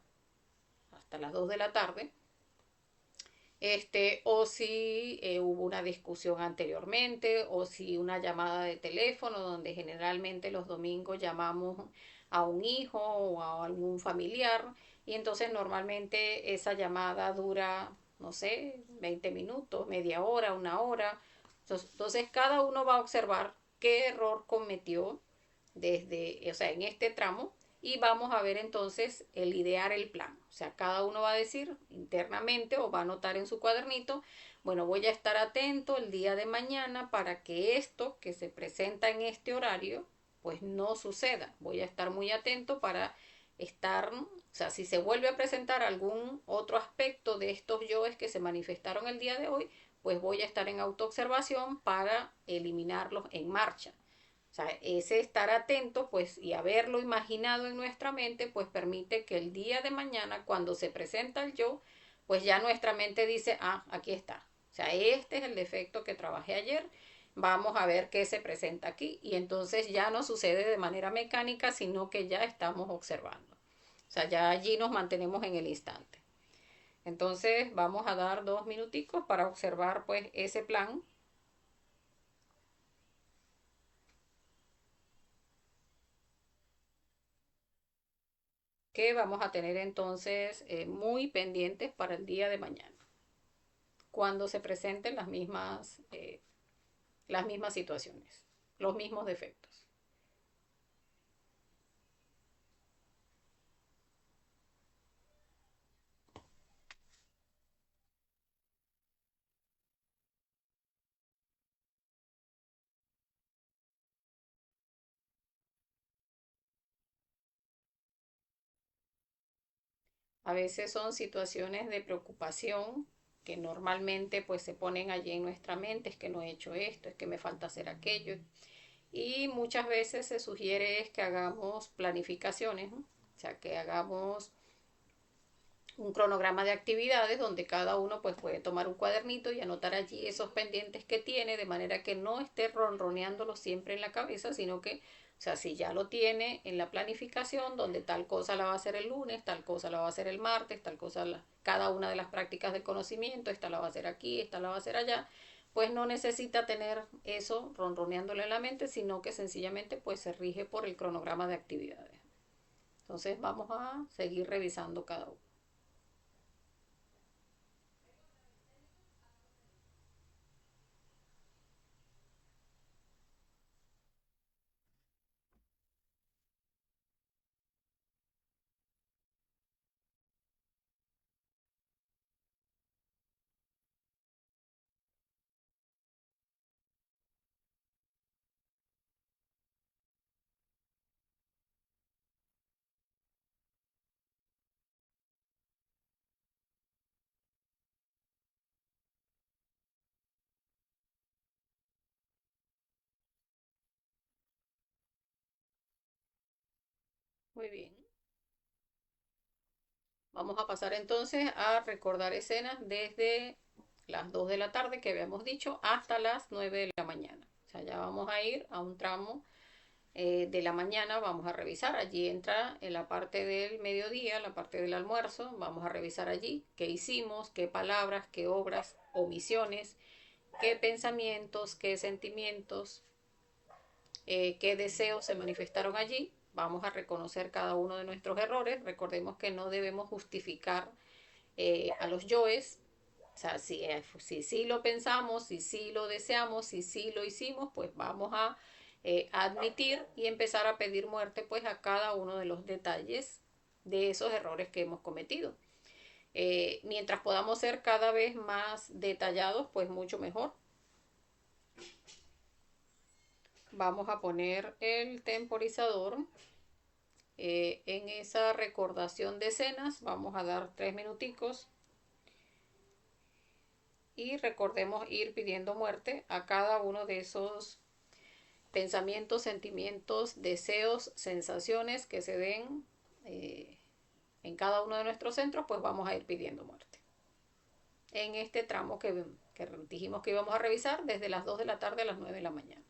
las 2 de la tarde, o si hubo una discusión anteriormente, o si una llamada de teléfono, donde generalmente los domingos llamamos a un hijo o a algún familiar, y entonces normalmente esa llamada dura, no sé, 20 minutos, media hora, una hora. Entonces cada uno va a observar qué error cometió desde, o sea, en este tramo y vamos a ver entonces el idear el plan. O sea, cada uno va a decir internamente o va a anotar en su cuadernito, bueno, voy a estar atento el día de mañana para que esto que se presenta en este horario, pues no suceda. Voy a estar muy atento para estar, o sea, si se vuelve a presentar algún otro aspecto de estos yoes que se manifestaron el día de hoy, pues voy a estar en autoobservación para eliminarlos en marcha. O sea, ese estar atento, pues, y haberlo imaginado en nuestra mente, pues permite que el día de mañana, cuando se presenta el yo, pues ya nuestra mente dice, aquí está. O sea, este es el defecto que trabajé ayer, vamos a ver qué se presenta aquí. Y entonces ya no sucede de manera mecánica, sino que ya estamos observando. O sea, ya allí nos mantenemos en el instante. Entonces vamos a dar 2 minuticos para observar pues ese plan que vamos a tener entonces muy pendientes para el día de mañana, cuando se presenten las mismas situaciones, los mismos defectos. A veces son situaciones de preocupación que normalmente pues se ponen allí en nuestra mente, es que no he hecho esto, es que me falta hacer aquello. Y muchas veces se sugiere es que hagamos planificaciones, ¿no? O sea, que hagamos un cronograma de actividades donde cada uno pues puede tomar un cuadernito y anotar allí esos pendientes que tiene de manera que no esté ronroneándolo siempre en la cabeza, sino que, o sea, si ya lo tiene en la planificación donde tal cosa la va a hacer el lunes, tal cosa la va a hacer el martes, tal cosa cada una de las prácticas de conocimiento, esta la va a hacer aquí, esta la va a hacer allá, pues no necesita tener eso ronroneándolo en la mente, sino que sencillamente pues se rige por el cronograma de actividades. Entonces vamos a seguir revisando cada uno. Muy bien. Vamos a pasar entonces a recordar escenas desde las 2 de la tarde que habíamos dicho hasta las 9 de la mañana. O sea, ya vamos a ir a un tramo de la mañana, vamos a revisar. Allí entra en la parte del mediodía, la parte del almuerzo. Vamos a revisar allí qué hicimos, qué palabras, qué obras, omisiones, qué pensamientos, qué sentimientos, qué deseos se manifestaron allí. Vamos a reconocer cada uno de nuestros errores. Recordemos que no debemos justificar a los yoes. O sea, si lo pensamos, si sí lo deseamos, si sí lo hicimos, pues vamos a admitir y empezar a pedir muerte pues a cada uno de los detalles de esos errores que hemos cometido. Mientras podamos ser cada vez más detallados, pues mucho mejor. Vamos a poner el temporizador en esa recordación de escenas. Vamos a dar 3 minuticos y recordemos ir pidiendo muerte a cada uno de esos pensamientos, sentimientos, deseos, sensaciones que se den en cada uno de nuestros centros, pues vamos a ir pidiendo muerte. En este tramo que dijimos que íbamos a revisar desde las 2 de la tarde a las 9 de la mañana.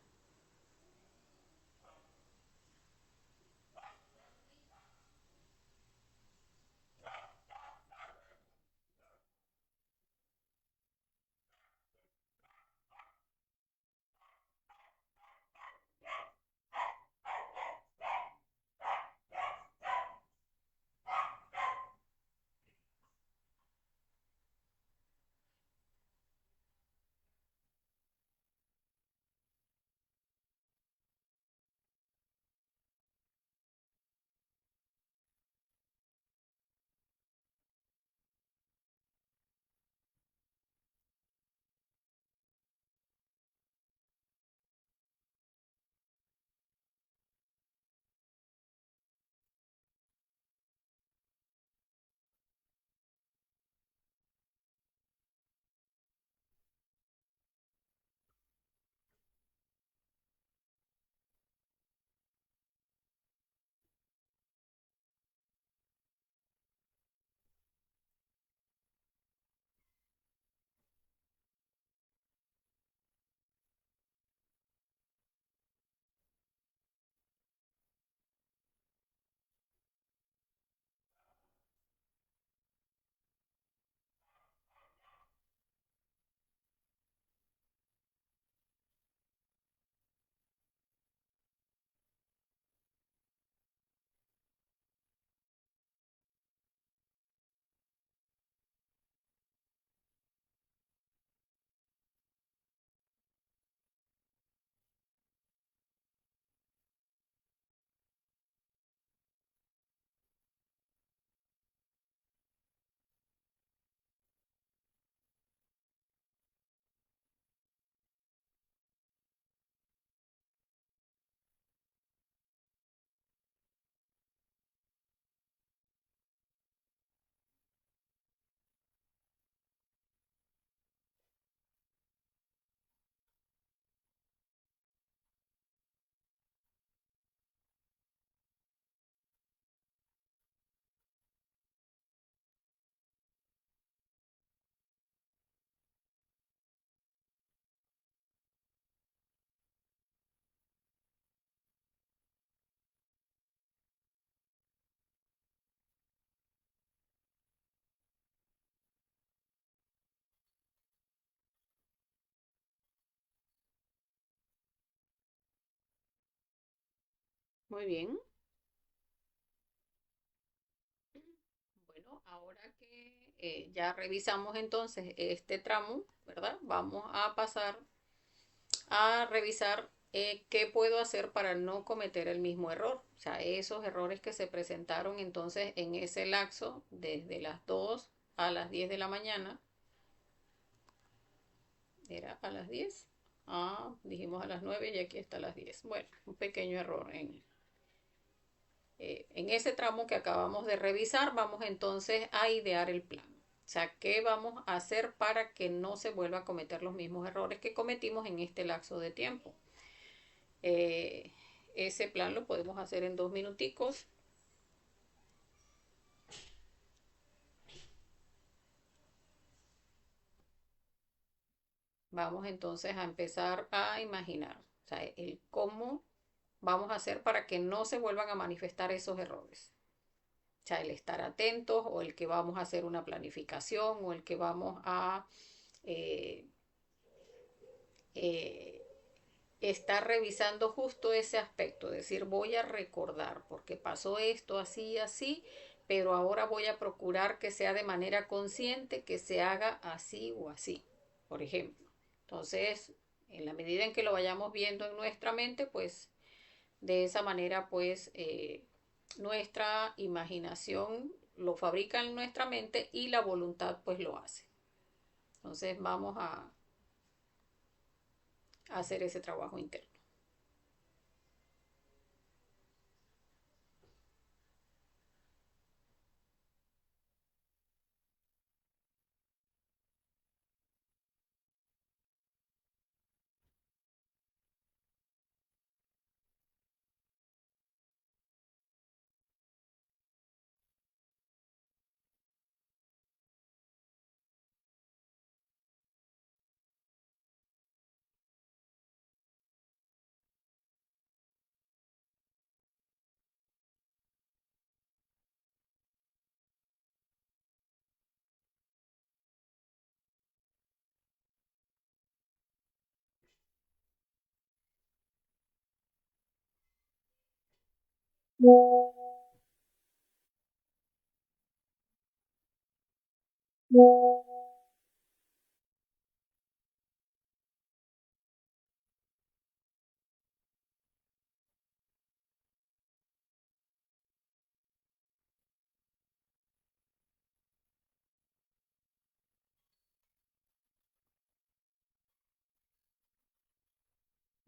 Muy bien. Bueno, ahora que ya revisamos entonces este tramo, ¿verdad? Vamos a pasar a revisar qué puedo hacer para no cometer el mismo error. O sea, esos errores que se presentaron entonces en ese lapso desde las 2 a las 10 de la mañana. ¿Era a las 10? Ah, dijimos a las 9 y aquí está a las 10. Bueno, un pequeño error en ese tramo que acabamos de revisar. Vamos entonces a idear el plan. O sea, ¿qué vamos a hacer para que no se vuelva a cometer los mismos errores que cometimos en este lapso de tiempo? Ese plan lo podemos hacer en 2 minuticos. Vamos entonces a empezar a imaginar, o sea, el cómo vamos a hacer para que no se vuelvan a manifestar esos errores. O sea, el estar atentos o el que vamos a hacer una planificación o el que vamos a eh, eh, estar revisando justo ese aspecto, es decir, voy a recordar porque pasó esto así y así, pero ahora voy a procurar que sea de manera consciente, que se haga así o así, por ejemplo. Entonces, en la medida en que lo vayamos viendo en nuestra mente, pues de esa manera, pues nuestra imaginación lo fabrica en nuestra mente y la voluntad pues lo hace. Entonces vamos a hacer ese trabajo interno.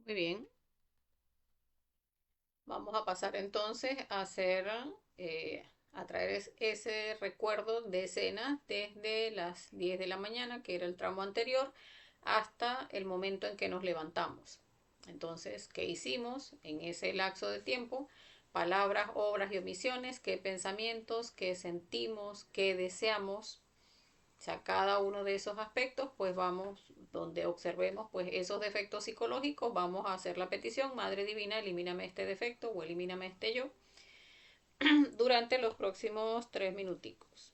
Muy bien. Vamos a pasar entonces a hacer, a traer ese recuerdo de escena desde las 10 de la mañana, que era el tramo anterior, hasta el momento en que nos levantamos. Entonces, ¿qué hicimos en ese lapso de tiempo? Palabras, obras y omisiones, qué pensamientos, qué sentimos, qué deseamos. O sea, cada uno de esos aspectos, pues vamos, donde observemos pues esos defectos psicológicos, vamos a hacer la petición, Madre Divina, elimíname este defecto o elimíname este yo, durante los próximos 3 minuticos.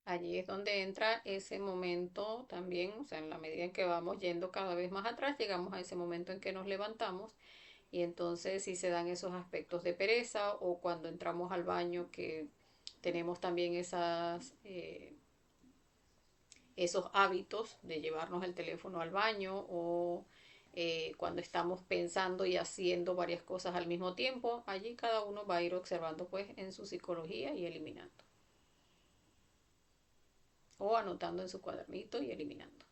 Allí es donde entra ese momento también, o sea, en la medida en que vamos yendo cada vez más atrás, llegamos a ese momento en que nos levantamos y entonces si se dan esos aspectos de pereza o cuando entramos al baño que tenemos también esos hábitos de llevarnos el teléfono al baño o cuando estamos pensando y haciendo varias cosas al mismo tiempo, allí cada uno va a ir observando pues en su psicología y eliminando o anotando en su cuadernito y eliminando.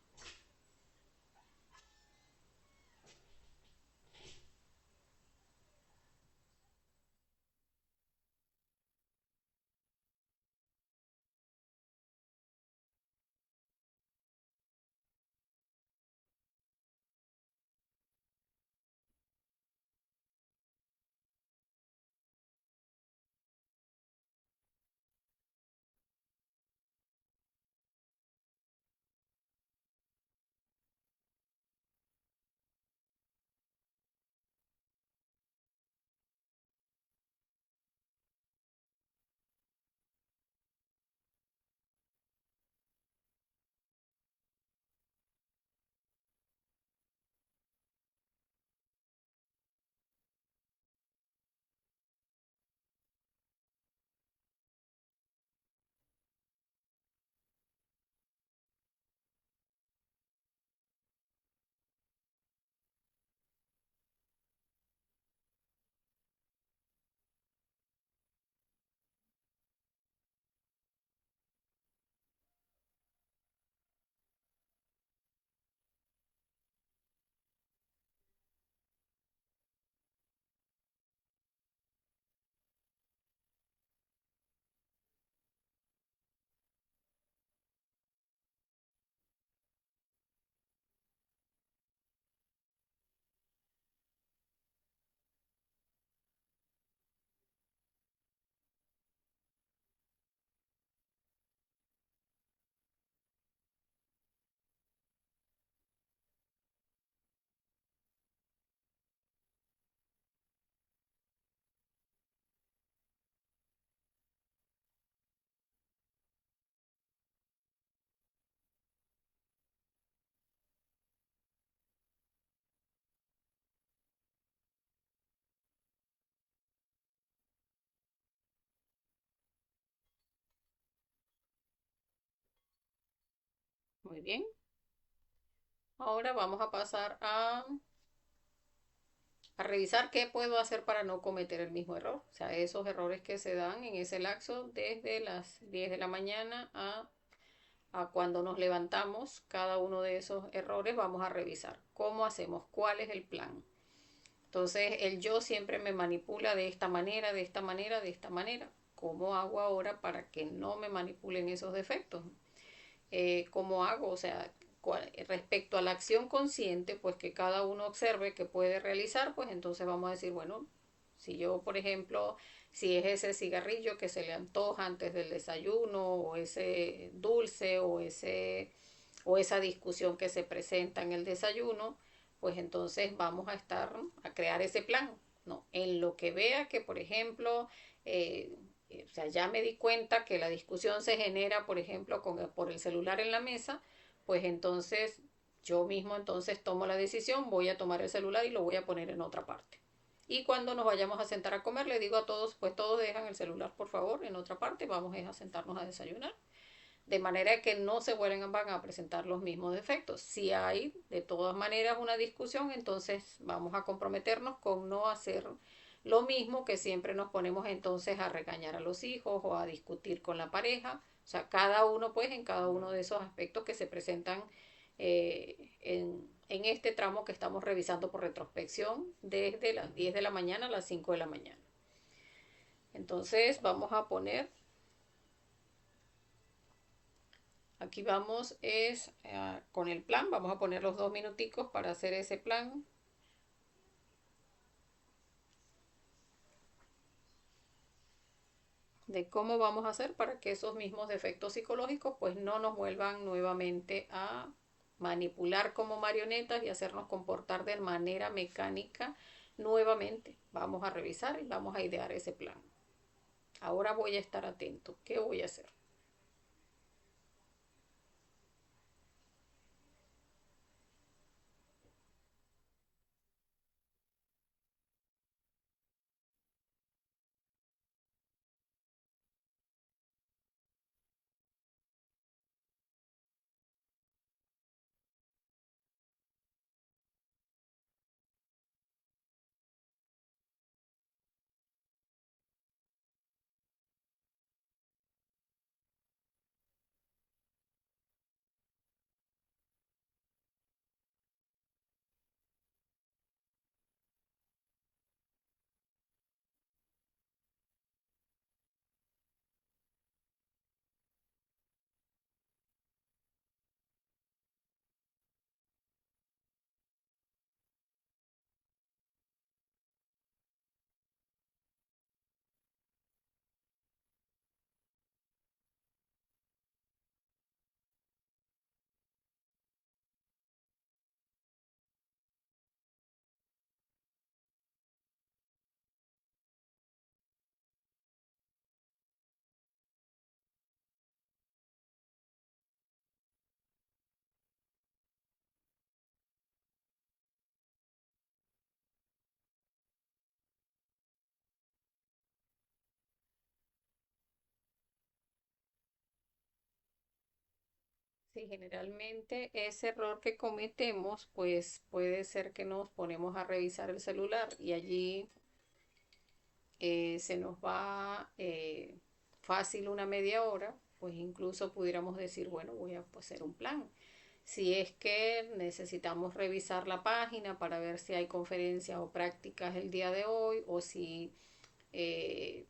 Muy bien. Ahora vamos a pasar a revisar qué puedo hacer para no cometer el mismo error. O sea, esos errores que se dan en ese lapso desde las 10 de la mañana a cuando nos levantamos, cada uno de esos errores vamos a revisar cómo hacemos, cuál es el plan. Entonces, el yo siempre me manipula de esta manera, de esta manera, de esta manera. ¿Cómo hago ahora para que no me manipulen esos defectos? ¿Cómo hago? O sea, respecto a la acción consciente, pues que cada uno observe que puede realizar, pues entonces vamos a decir, bueno, si yo, por ejemplo, si es ese cigarrillo que se le antoja antes del desayuno, o ese dulce, o esa discusión que se presenta en el desayuno, pues entonces vamos a estar a crear ese plan, ¿no? En lo que vea que, por ejemplo, o sea, ya me di cuenta que la discusión se genera, por ejemplo, por el celular en la mesa, pues entonces yo mismo entonces tomo la decisión, voy a tomar el celular y lo voy a poner en otra parte. Y cuando nos vayamos a sentar a comer, le digo a todos, pues todos dejan el celular, por favor, en otra parte, vamos a sentarnos a desayunar. De manera que no se van a presentar los mismos defectos. Si hay de todas maneras una discusión, entonces vamos a comprometernos con no hacer lo mismo que siempre nos ponemos entonces a regañar a los hijos o a discutir con la pareja. O sea, cada uno pues en cada uno de esos aspectos que se presentan en este tramo que estamos revisando por retrospección desde las 10 de la mañana a las 5 de la mañana. Entonces vamos a poner, aquí vamos es con el plan, vamos a poner los 2 minuticos para hacer ese plan de cómo vamos a hacer para que esos mismos defectos psicológicos pues no nos vuelvan nuevamente a manipular como marionetas y hacernos comportar de manera mecánica nuevamente. Vamos a revisar y vamos a idear ese plan. Ahora voy a estar atento. ¿Qué voy a hacer? Sí, generalmente ese error que cometemos, pues puede ser que nos ponemos a revisar el celular y allí se nos va fácil una media hora, pues incluso pudiéramos decir, bueno, voy a hacer un plan. Si es que necesitamos revisar la página para ver si hay conferencias o prácticas el día de hoy o si eh,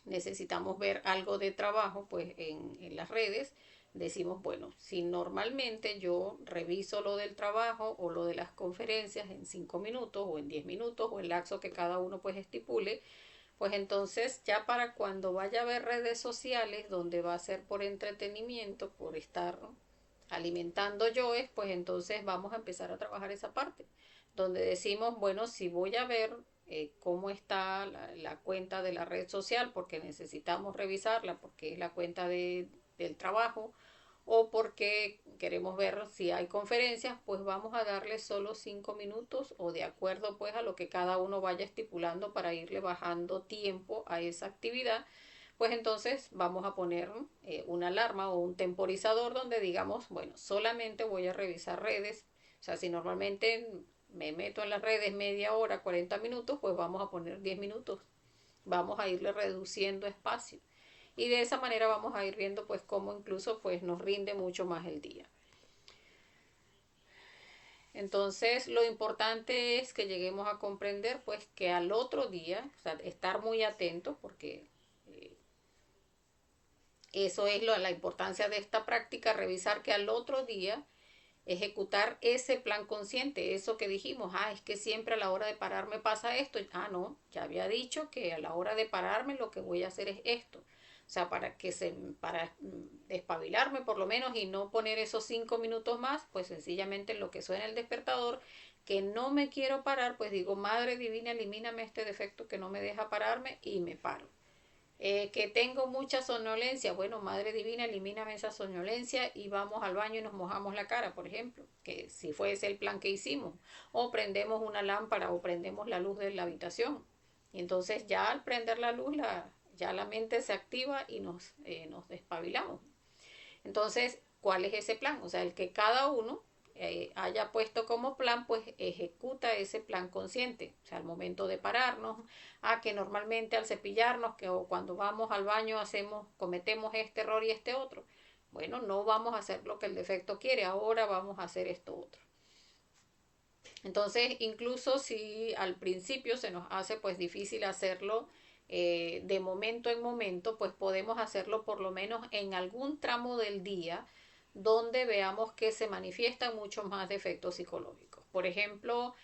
necesitamos ver algo de trabajo pues en las redes, decimos, bueno, si normalmente yo reviso lo del trabajo o lo de las conferencias en 5 minutos o en 10 minutos o el lapso que cada uno pues estipule, pues entonces ya para cuando vaya a ver redes sociales donde va a ser por entretenimiento, por estar alimentando yoes, pues entonces vamos a empezar a trabajar esa parte, donde decimos, bueno, si voy a ver cómo está la cuenta de la red social, porque necesitamos revisarla, porque es la cuenta del trabajo, o porque queremos ver si hay conferencias, pues vamos a darle solo 5 minutos o de acuerdo pues a lo que cada uno vaya estipulando para irle bajando tiempo a esa actividad, pues entonces vamos a poner una alarma o un temporizador donde digamos, bueno, solamente voy a revisar redes. O sea, si normalmente me meto en las redes media hora, 40 minutos, pues vamos a poner 10 minutos. Vamos a irle reduciendo espacio. Y de esa manera vamos a ir viendo pues cómo incluso pues nos rinde mucho más el día. Entonces, lo importante es que lleguemos a comprender pues que al otro día, o sea, estar muy atentos porque eso es la importancia de esta práctica, revisar que al otro día ejecutar ese plan consciente, eso que dijimos, es que siempre a la hora de pararme pasa esto, no, ya había dicho que a la hora de pararme lo que voy a hacer es esto. O sea, para despabilarme por lo menos y no poner esos 5 minutos más, pues sencillamente en lo que suena el despertador, que no me quiero parar, pues digo, Madre Divina, elimíname este defecto que no me deja pararme y me paro. Que tengo mucha somnolencia, bueno, Madre Divina, elimíname esa somnolencia y vamos al baño y nos mojamos la cara, por ejemplo, que si fuese el plan que hicimos, o prendemos una lámpara o prendemos la luz de la habitación. Y entonces ya al prender la luz, ya la mente se activa y nos despabilamos. Entonces, ¿cuál es ese plan? O sea, el que cada uno haya puesto como plan, pues ejecuta ese plan consciente. O sea, al momento de pararnos, que normalmente al cepillarnos, o cuando vamos al baño cometemos este error y este otro. Bueno, no vamos a hacer lo que el defecto quiere, ahora vamos a hacer esto otro. Entonces, incluso si al principio se nos hace pues difícil hacerlo de momento en momento, pues podemos hacerlo por lo menos en algún tramo del día donde veamos que se manifiestan muchos más defectos psicológicos. Por ejemplo,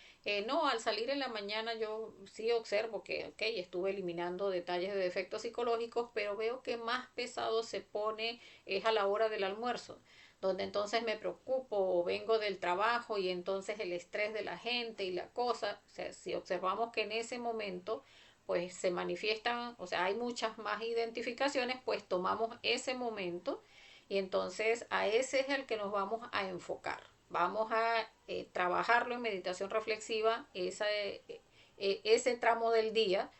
no, al salir en la mañana yo sí observo que, ok, estuve eliminando detalles de defectos psicológicos, pero veo que más pesado se pone es a la hora del almuerzo, donde entonces me preocupo o vengo del trabajo y entonces el estrés de la gente y la cosa, o sea, si observamos que en ese momento pues se manifiestan, o sea, hay muchas más identificaciones, pues tomamos ese momento y entonces a ese es el que nos vamos a enfocar. Vamos a trabajarlo en meditación reflexiva, ese tramo del día,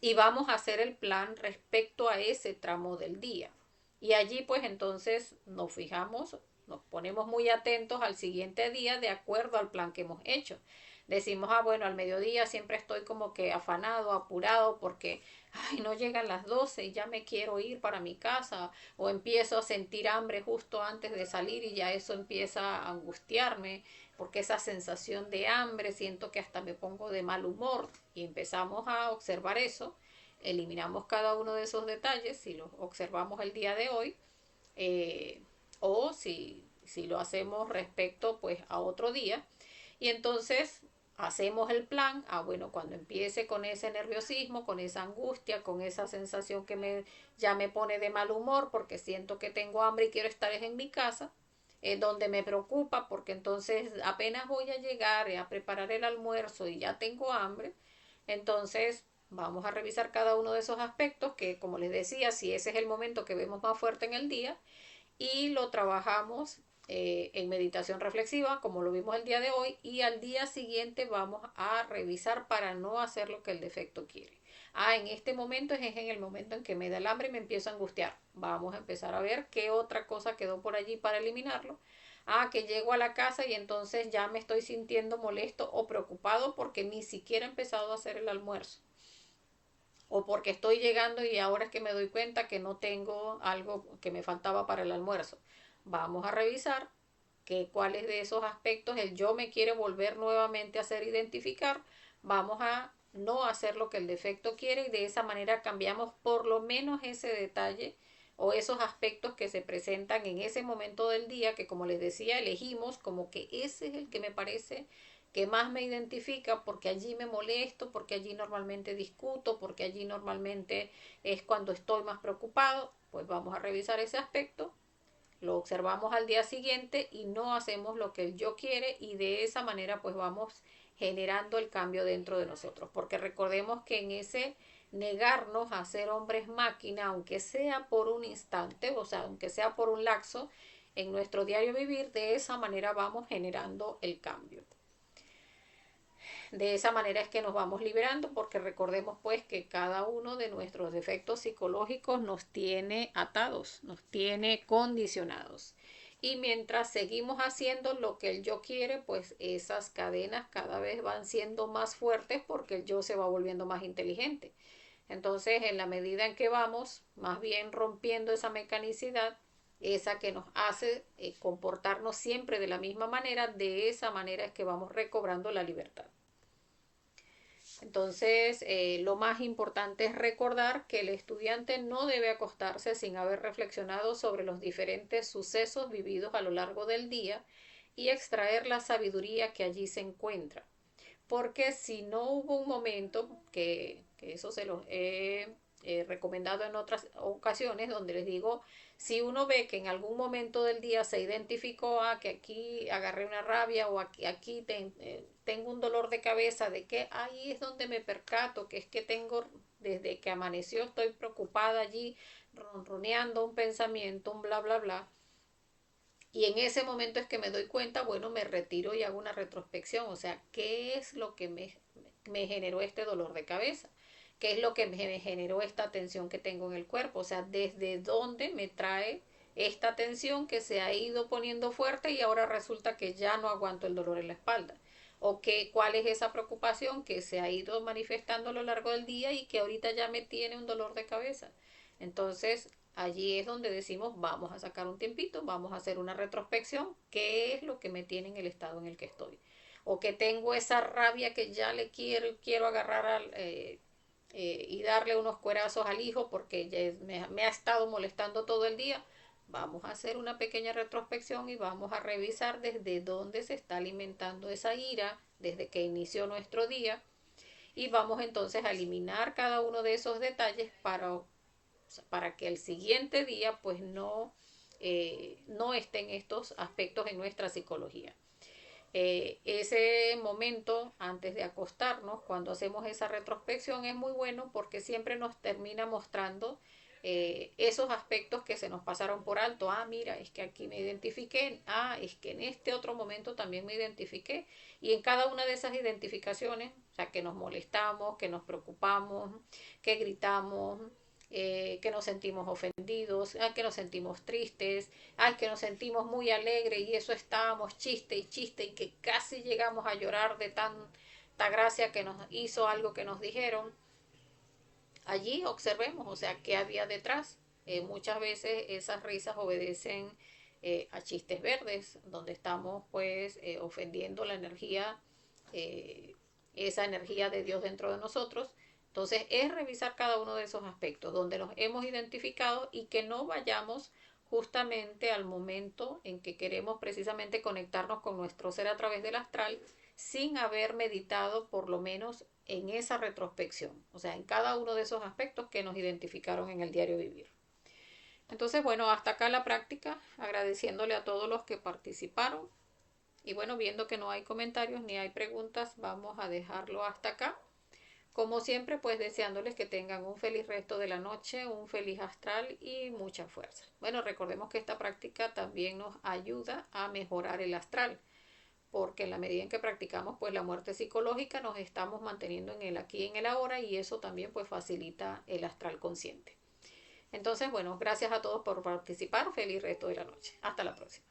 y vamos a hacer el plan respecto a ese tramo del día. Y allí pues entonces nos fijamos, nos ponemos muy atentos al siguiente día de acuerdo al plan que hemos hecho. Decimos, bueno, al mediodía siempre estoy como que afanado, apurado porque, no llegan las 12 y ya me quiero ir para mi casa, o empiezo a sentir hambre justo antes de salir y ya eso empieza a angustiarme, porque esa sensación de hambre siento que hasta me pongo de mal humor y empezamos a observar eso, eliminamos cada uno de esos detalles si los observamos el día de hoy, eh, o si lo hacemos respecto pues a otro día, y entonces hacemos el plan, bueno, cuando empiece con ese nerviosismo, con esa angustia, con esa sensación que ya me pone de mal humor porque siento que tengo hambre y quiero estar en mi casa, donde me preocupa porque entonces apenas voy a llegar a preparar el almuerzo y ya tengo hambre, entonces vamos a revisar cada uno de esos aspectos que, como les decía, si ese es el momento que vemos más fuerte en el día, y lo trabajamos en meditación reflexiva, como lo vimos el día de hoy, y al día siguiente vamos a revisar para no hacer lo que el defecto quiere. En este momento es en el momento en que me da el hambre y me empiezo a angustiar. Vamos a empezar a ver qué otra cosa quedó por allí para eliminarlo. Que llego a la casa y entonces ya me estoy sintiendo molesto o preocupado porque ni siquiera he empezado a hacer el almuerzo, o porque estoy llegando y ahora es que me doy cuenta que no tengo algo que me faltaba para el almuerzo. Vamos a revisar cuáles de esos aspectos el yo me quiere volver nuevamente a hacer identificar. Vamos a no hacer lo que el defecto quiere y de esa manera cambiamos por lo menos ese detalle o esos aspectos que se presentan en ese momento del día que, como les decía, elegimos como que ese es el que me parece que más me identifica porque allí me molesto, porque allí normalmente discuto, porque allí normalmente es cuando estoy más preocupado. Pues vamos a revisar ese aspecto, lo observamos al día siguiente y no hacemos lo que el yo quiere, y de esa manera pues vamos generando el cambio dentro de nosotros, porque recordemos que en ese negarnos a ser hombres máquina, aunque sea por un instante, o sea, aunque sea por un lapso en nuestro diario vivir, de esa manera vamos generando el cambio. De esa manera es que nos vamos liberando, porque recordemos pues que cada uno de nuestros defectos psicológicos nos tiene atados, nos tiene condicionados. Y mientras seguimos haciendo lo que el yo quiere, pues esas cadenas cada vez van siendo más fuertes porque el yo se va volviendo más inteligente. Entonces, en la medida en que vamos más bien rompiendo esa mecanicidad, esa que nos hace comportarnos siempre de la misma manera, de esa manera es que vamos recobrando la libertad. Entonces, lo más importante es recordar que el estudiante no debe acostarse sin haber reflexionado sobre los diferentes sucesos vividos a lo largo del día y extraer la sabiduría que allí se encuentra. Porque si no hubo un momento, que eso se los he recomendado en otras ocasiones, donde les digo, si uno ve que en algún momento del día se identificó que aquí agarré una rabia o aquí tengo un dolor de cabeza, de que ahí es donde me percato, que es que tengo, desde que amaneció estoy preocupada allí, ronroneando un pensamiento, un bla, bla, bla. Y en ese momento es que me doy cuenta, bueno, me retiro y hago una retrospección, o sea, ¿qué es lo que me generó este dolor de cabeza? ¿Qué es lo que me generó esta tensión que tengo en el cuerpo? O sea, ¿desde dónde me trae esta tensión que se ha ido poniendo fuerte y ahora resulta que ya no aguanto el dolor en la espalda? ¿O cuál es esa preocupación que se ha ido manifestando a lo largo del día y que ahorita ya me tiene un dolor de cabeza? Entonces, allí es donde decimos, vamos a sacar un tiempito, vamos a hacer una retrospección, qué es lo que me tiene en el estado en el que estoy. O que tengo esa rabia que ya le quiero agarrar y darle unos cuerazos al hijo porque me ha estado molestando todo el día. Vamos a hacer una pequeña retrospección y vamos a revisar desde dónde se está alimentando esa ira, desde que inició nuestro día, y vamos entonces a eliminar cada uno de esos detalles para que el siguiente día pues no estén estos aspectos en nuestra psicología. Ese momento antes de acostarnos, cuando hacemos esa retrospección, es muy bueno porque siempre nos termina mostrando esos aspectos que se nos pasaron por alto. Mira, es que aquí me identifiqué. Es que en este otro momento también me identifiqué. Y en cada una de esas identificaciones, o sea, que nos molestamos, que nos preocupamos, que gritamos, que nos sentimos ofendidos, que nos sentimos tristes, que nos sentimos muy alegres y eso estábamos chiste y chiste y que casi llegamos a llorar de tanta gracia que nos hizo algo que nos dijeron. Allí observemos, o sea, qué había detrás. Muchas veces esas risas obedecen a chistes verdes, donde estamos pues ofendiendo la energía, esa energía de Dios dentro de nosotros. Entonces es revisar cada uno de esos aspectos donde nos hemos identificado y que no vayamos justamente al momento en que queremos precisamente conectarnos con nuestro ser a través del astral sin haber meditado por lo menos en esa retrospección, o sea, en cada uno de esos aspectos que nos identificaron en el diario vivir. Entonces, bueno, hasta acá la práctica, agradeciéndole a todos los que participaron. Y bueno, viendo que no hay comentarios ni hay preguntas, vamos a dejarlo hasta acá. Como siempre, pues deseándoles que tengan un feliz resto de la noche, un feliz astral y mucha fuerza. Bueno, recordemos que esta práctica también nos ayuda a mejorar el astral, porque en la medida en que practicamos pues la muerte psicológica nos estamos manteniendo en el aquí y en el ahora y eso también pues facilita el astral consciente. Entonces, bueno, gracias a todos por participar. Feliz resto de la noche. Hasta la próxima.